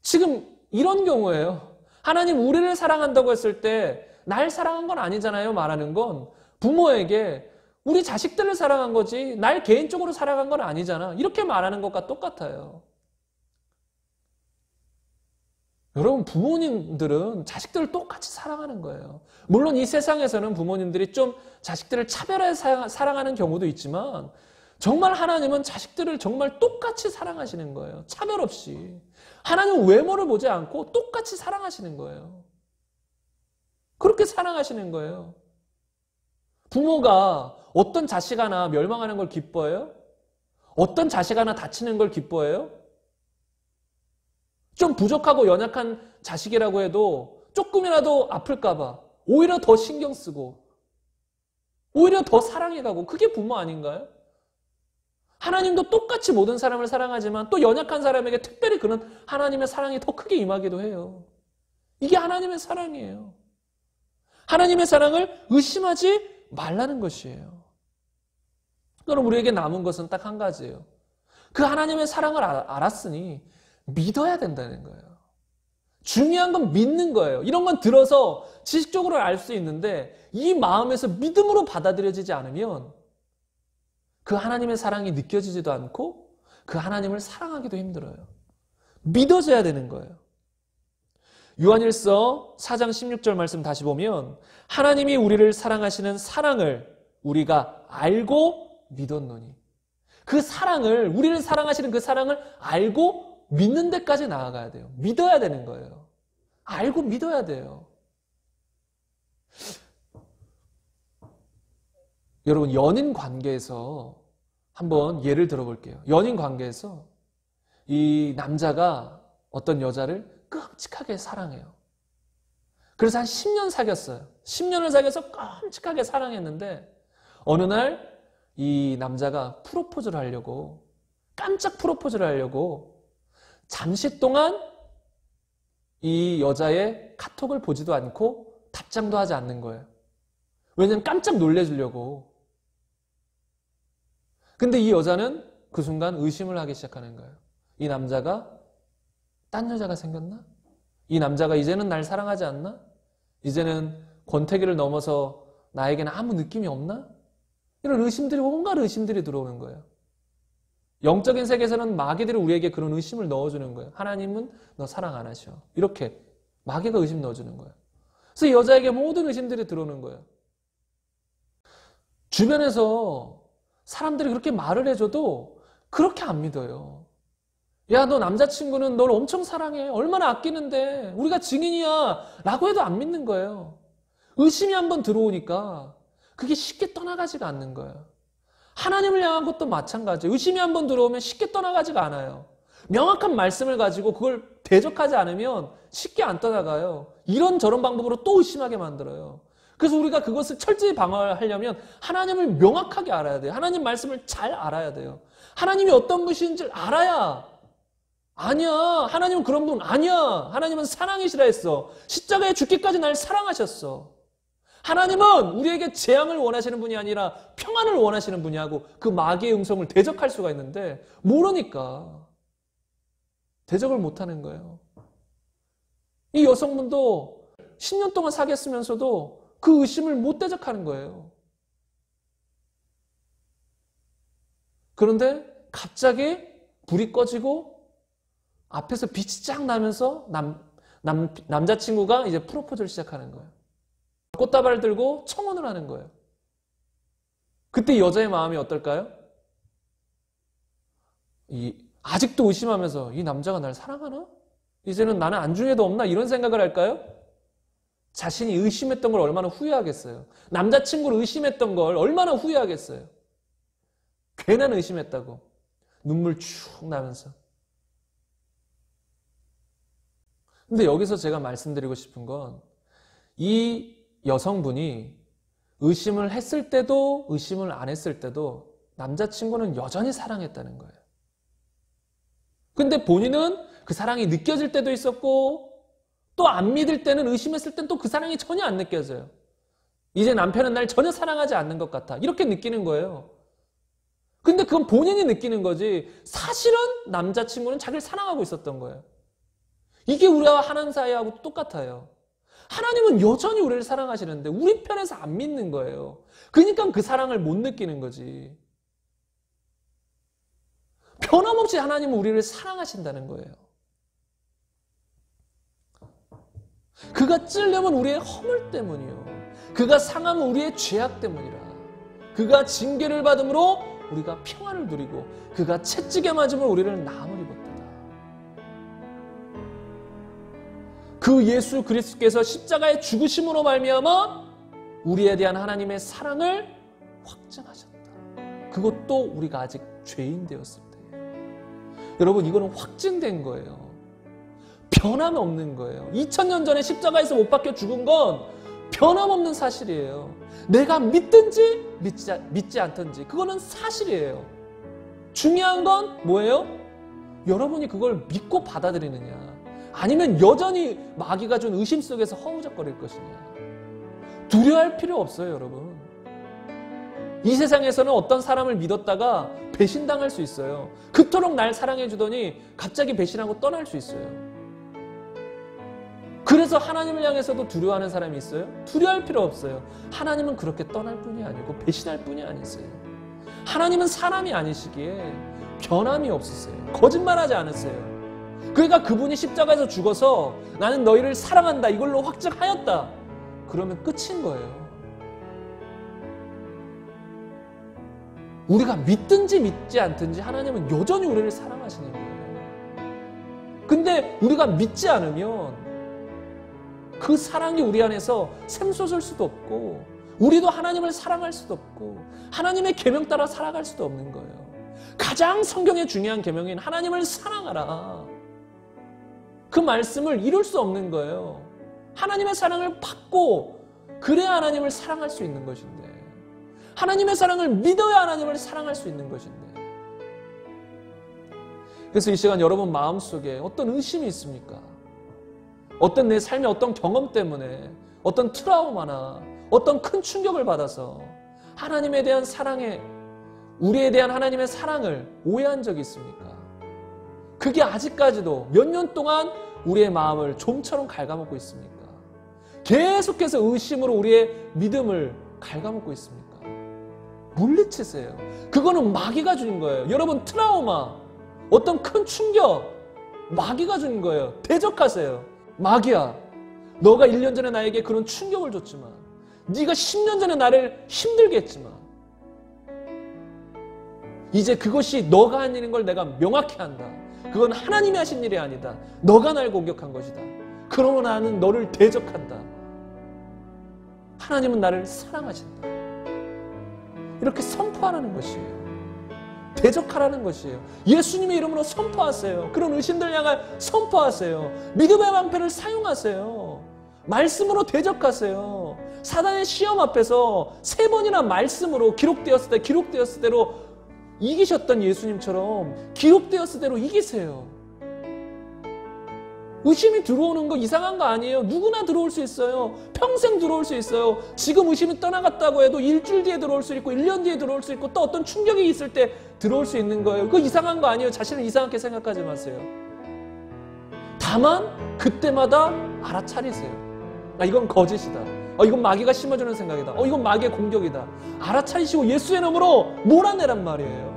A: 지금 이런 경우예요. 하나님 우리를 사랑한다고 했을 때 날 사랑한 건 아니잖아요. 말하는 건 부모에게 우리 자식들을 사랑한 거지 날 개인적으로 사랑한 건 아니잖아. 이렇게 말하는 것과 똑같아요. 여러분, 부모님들은 자식들을 똑같이 사랑하는 거예요. 물론 이 세상에서는 부모님들이 좀 자식들을 차별해서 사랑하는 경우도 있지만 정말 하나님은 자식들을 정말 똑같이 사랑하시는 거예요. 차별 없이. 하나님은 외모를 보지 않고 똑같이 사랑하시는 거예요. 그렇게 사랑하시는 거예요. 부모가 어떤 자식 하나 멸망하는 걸 기뻐해요? 어떤 자식 하나 다치는 걸 기뻐해요? 좀 부족하고 연약한 자식이라고 해도 조금이라도 아플까봐 오히려 더 신경 쓰고 오히려 더 사랑해가고 그게 부모 아닌가요? 하나님도 똑같이 모든 사람을 사랑하지만 또 연약한 사람에게 특별히 그런 하나님의 사랑이 더 크게 임하기도 해요. 이게 하나님의 사랑이에요. 하나님의 사랑을 의심하지 말라는 것이에요. 그럼 우리에게 남은 것은 딱 한 가지예요. 그 하나님의 사랑을 알았으니 믿어야 된다는 거예요. 중요한 건 믿는 거예요. 이런 건 들어서 지식적으로 알 수 있는데 이 마음에서 믿음으로 받아들여지지 않으면 그 하나님의 사랑이 느껴지지도 않고 그 하나님을 사랑하기도 힘들어요. 믿어져야 되는 거예요. 요한일서 4장 16절 말씀 다시 보면 하나님이 우리를 사랑하시는 사랑을 우리가 알고 믿었노니 그 사랑을 우리를 사랑하시는 그 사랑을 알고 믿는 데까지 나아가야 돼요. 믿어야 되는 거예요. 알고 믿어야 돼요. 여러분 연인 관계에서 한번 예를 들어볼게요. 연인 관계에서 이 남자가 어떤 여자를 끔찍하게 사랑해요. 그래서 한 10년 사귀었어요. 10년을 사귀어서 끔찍하게 사랑했는데 어느 날 이 남자가 프로포즈를 하려고 깜짝 프로포즈를 하려고 잠시 동안 이 여자의 카톡을 보지도 않고 답장도 하지 않는 거예요. 왜냐면 깜짝 놀래주려고. 근데 이 여자는 그 순간 의심을 하기 시작하는 거예요. 이 남자가 딴 여자가 생겼나? 이 남자가 이제는 날 사랑하지 않나? 이제는 권태기를 넘어서 나에게는 아무 느낌이 없나? 이런 의심들이 온갖 의심들이 들어오는 거예요. 영적인 세계에서는 마귀들이 우리에게 그런 의심을 넣어주는 거예요. 하나님은 너 사랑 안 하셔. 이렇게 마귀가 의심 넣어주는 거예요. 그래서 이 여자에게 모든 의심들이 들어오는 거예요. 주변에서 사람들이 그렇게 말을 해줘도 그렇게 안 믿어요. 야, 너 남자친구는 널 엄청 사랑해. 얼마나 아끼는데. 우리가 증인이야. 라고 해도 안 믿는 거예요. 의심이 한번 들어오니까 그게 쉽게 떠나가지가 않는 거예요. 하나님을 향한 것도 마찬가지예요. 의심이 한번 들어오면 쉽게 떠나가지가 않아요. 명확한 말씀을 가지고 그걸 대적하지 않으면 쉽게 안 떠나가요. 이런저런 방법으로 또 의심하게 만들어요. 그래서 우리가 그것을 철저히 방어하려면 하나님을 명확하게 알아야 돼요. 하나님 말씀을 잘 알아야 돼요. 하나님이 어떤 분인지 알아야 아니야. 하나님은 그런 분 아니야. 하나님은 사랑이시라 했어. 십자가에 죽기까지 날 사랑하셨어. 하나님은 우리에게 재앙을 원하시는 분이 아니라 평안을 원하시는 분이 하고 그 마귀의 음성을 대적할 수가 있는데 모르니까 대적을 못하는 거예요. 이 여성분도 10년 동안 사귀었으면서도 그 의심을 못 대적하는 거예요. 그런데 갑자기 불이 꺼지고 앞에서 빛이 쫙 나면서 남자친구가 이제 프로포즈를 시작하는 거예요. 꽃다발을 들고 청혼을 하는 거예요. 그때 여자의 마음이 어떨까요? 아직도 의심하면서 이 남자가 날 사랑하나? 이제는 나는 안중에도 없나? 이런 생각을 할까요? 자신이 의심했던 걸 얼마나 후회하겠어요. 남자친구를 의심했던 걸 얼마나 후회하겠어요. 괜한 의심했다고 눈물 쭉 나면서. 근데 여기서 제가 말씀드리고 싶은 건 이 여성분이 의심을 했을 때도 의심을 안 했을 때도 남자친구는 여전히 사랑했다는 거예요. 근데 본인은 그 사랑이 느껴질 때도 있었고 또 안 믿을 때는 의심했을 땐 또 그 사랑이 전혀 안 느껴져요. 이제 남편은 날 전혀 사랑하지 않는 것 같아. 이렇게 느끼는 거예요. 근데 그건 본인이 느끼는 거지 사실은 남자친구는 자기를 사랑하고 있었던 거예요. 이게 우리와 하나님 사이하고 똑같아요. 하나님은 여전히 우리를 사랑하시는데 우리 편에서 안 믿는 거예요. 그러니까 그 사랑을 못 느끼는 거지. 변함없이 하나님은 우리를 사랑하신다는 거예요. 그가 찔려면 우리의 허물 때문이요. 그가 상하면 우리의 죄악 때문이라. 그가 징계를 받음으로 우리가 평안을 누리고 그가 채찍에 맞음으로 우리를 나음을 입었다. 그 예수 그리스도께서 십자가의 죽으심으로 말미암아 우리에 대한 하나님의 사랑을 확증하셨다. 그것도 우리가 아직 죄인 되었을 때. 여러분, 이거는 확증된 거예요. 변함없는 거예요. 2000년 전에 십자가에서 못 박혀 죽은 건 변함없는 사실이에요. 내가 믿든지 믿지 않든지 그거는 사실이에요. 중요한 건 뭐예요? 여러분이 그걸 믿고 받아들이느냐, 아니면 여전히 마귀가 준 의심 속에서 허우적거릴 것이냐. 두려워할 필요 없어요, 여러분. 이 세상에서는 어떤 사람을 믿었다가 배신당할 수 있어요. 그토록 날 사랑해 주더니 갑자기 배신하고 떠날 수 있어요. 그래서 하나님을 향해서도 두려워하는 사람이 있어요? 두려워할 필요 없어요. 하나님은 그렇게 떠날 뿐이 아니고 배신할 뿐이 아니세요. 하나님은 사람이 아니시기에 변함이 없으세요. 거짓말하지 않으세요. 그러니까 그분이 십자가에서 죽어서 나는 너희를 사랑한다 이걸로 확증하였다, 그러면 끝인 거예요. 우리가 믿든지 믿지 않든지 하나님은 여전히 우리를 사랑하시는 거예요. 근데 우리가 믿지 않으면 그 사랑이 우리 안에서 샘솟을 수도 없고, 우리도 하나님을 사랑할 수도 없고, 하나님의 계명 따라 살아갈 수도 없는 거예요. 가장 성경의 중요한 계명인 하나님을 사랑하라, 그 말씀을 이룰 수 없는 거예요. 하나님의 사랑을 받고 그래야 하나님을 사랑할 수 있는 것인데, 하나님의 사랑을 믿어야 하나님을 사랑할 수 있는 것인데. 그래서 이 시간 여러분 마음속에 어떤 의심이 있습니까? 어떤 내 삶의 어떤 경험 때문에, 어떤 트라우마나 어떤 큰 충격을 받아서 하나님에 대한 사랑에, 우리에 대한 하나님의 사랑을 오해한 적이 있습니까? 그게 아직까지도 몇 년 동안 우리의 마음을 좀처럼 갉아먹고 있습니까? 계속해서 의심으로 우리의 믿음을 갉아먹고 있습니까? 물리치세요. 그거는 마귀가 주는 거예요. 여러분, 트라우마, 어떤 큰 충격, 마귀가 주는 거예요. 대적하세요. 마귀야, 너가 1년 전에 나에게 그런 충격을 줬지만, 네가 10년 전에 나를 힘들게 했지만, 이제 그것이 너가 한 일인 걸 내가 명확히 한다. 그건 하나님이 하신 일이 아니다. 너가 날 공격한 것이다. 그러면 나는 너를 대적한다. 하나님은 나를 사랑하신다. 이렇게 선포하라는 것이에요. 대적하라는 것이에요. 예수님의 이름으로 선포하세요. 그런 의심들 향해 선포하세요. 믿음의 방패를 사용하세요. 말씀으로 대적하세요. 사단의 시험 앞에서 3번이나 말씀으로 기록되었을 대로 이기셨던 예수님처럼 기록되었을 대로 이기세요. 의심이 들어오는 거 이상한 거 아니에요. 누구나 들어올 수 있어요. 평생 들어올 수 있어요. 지금 의심이 떠나갔다고 해도 일주일 뒤에 들어올 수 있고 1년 뒤에 들어올 수 있고 또 어떤 충격이 있을 때 들어올 수 있는 거예요. 그거 이상한 거 아니에요. 자신을 이상하게 생각하지 마세요. 다만 그때마다 알아차리세요. 아, 이건 거짓이다. 이건 마귀가 심어주는 생각이다. 이건 마귀의 공격이다. 알아차리시고 예수의 이름으로 몰아내란 말이에요.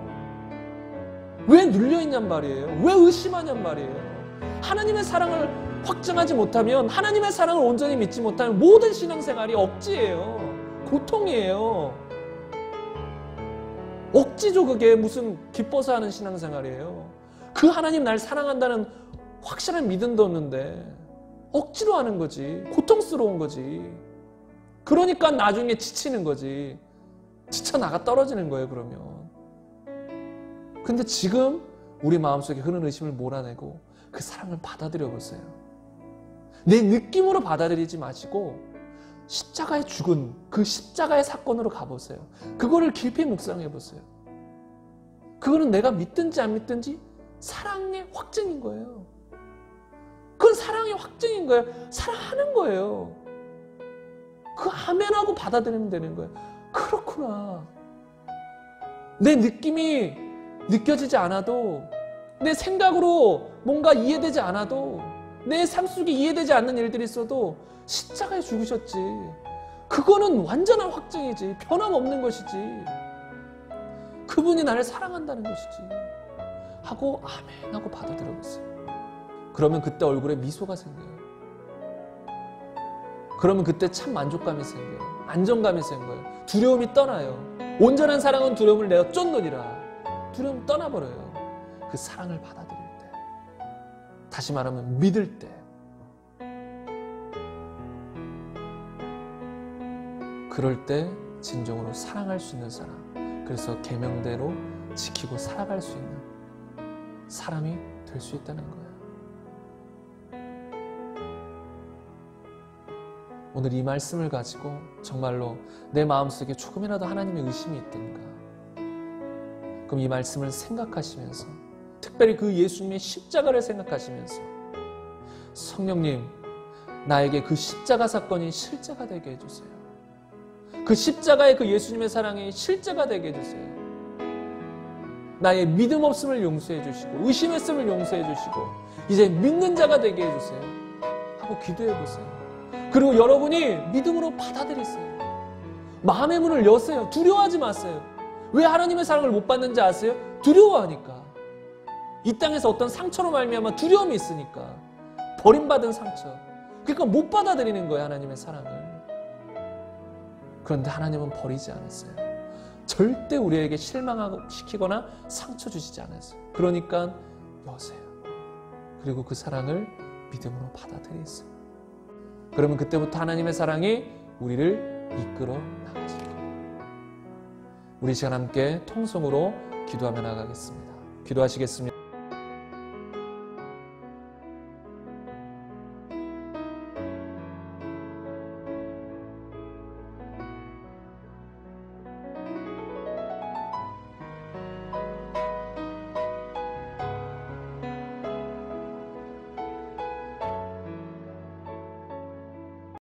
A: 왜 눌려있냔 말이에요. 왜 의심하냔 말이에요. 하나님의 사랑을 확증하지 못하면, 하나님의 사랑을 온전히 믿지 못하면 모든 신앙생활이 억지예요. 고통이에요. 억지죠. 그게 무슨 기뻐서 하는 신앙생활이에요. 그 하나님 날 사랑한다는 확실한 믿음도 없는데 억지로 하는 거지. 고통스러운 거지. 그러니까 나중에 지치는 거지. 지쳐 나가 떨어지는 거예요, 그러면. 근데 지금 우리 마음속에 흐르는 의심을 몰아내고 그 사랑을 받아들여 보세요. 내 느낌으로 받아들이지 마시고 십자가에 죽은 그 십자가의 사건으로 가보세요. 그거를 깊이 묵상해 보세요. 그거는 내가 믿든지 안 믿든지 사랑의 확증인 거예요. 그건 사랑의 확증인 거예요. 사랑하는 거예요. 그 아멘하고 받아들이면 되는 거예요. 그렇구나. 내 느낌이 느껴지지 않아도, 내 생각으로 뭔가 이해되지 않아도, 내 삶 속에 이해되지 않는 일들이 있어도 십자가에 죽으셨지. 그거는 완전한 확증이지. 변함없는 것이지. 그분이 나를 사랑한다는 것이지. 하고 아멘 하고 받아들여보세요. 그러면 그때 얼굴에 미소가 생겨요. 그러면 그때 참 만족감이 생겨요. 안정감이 생겨요. 두려움이 떠나요. 온전한 사랑은 두려움을 내어 쫓느니라. 두려움 떠나버려요. 그 사랑을 받아들일 때, 다시 말하면 믿을 때, 그럴 때 진정으로 사랑할 수 있는 사람, 그래서 계명대로 지키고 살아갈 수 있는 사람이 될 수 있다는 거예요. 오늘 이 말씀을 가지고 정말로 내 마음속에 조금이라도 하나님의 의심이 있던가, 그럼 이 말씀을 생각하시면서, 특별히 그 예수님의 십자가를 생각하시면서, 성령님, 나에게 그 십자가 사건이 실제가 되게 해주세요. 그 십자가의 그 예수님의 사랑이 실제가 되게 해주세요. 나의 믿음 없음을 용서해 주시고, 의심했음을 용서해 주시고, 이제 믿는 자가 되게 해주세요 하고 기도해 보세요. 그리고 여러분이 믿음으로 받아들이세요. 마음의 문을 여세요. 두려워하지 마세요. 왜 하나님의 사랑을 못 받는지 아세요? 두려워하니까. 이 땅에서 어떤 상처로 말미암아 두려움이 있으니까. 버림받은 상처. 그러니까 못 받아들이는 거예요, 하나님의 사랑을. 그런데 하나님은 버리지 않았어요. 절대 우리에게 실망시키거나 상처 주시지 않았어요. 그러니까 여세요. 그리고 그 사랑을 믿음으로 받아들이세요. 그러면 그때부터 하나님의 사랑이 우리를 이끌어 나가실 거예요. 우리 시간 함께 통성으로 기도하며 나가겠습니다. 기도하시겠습니다.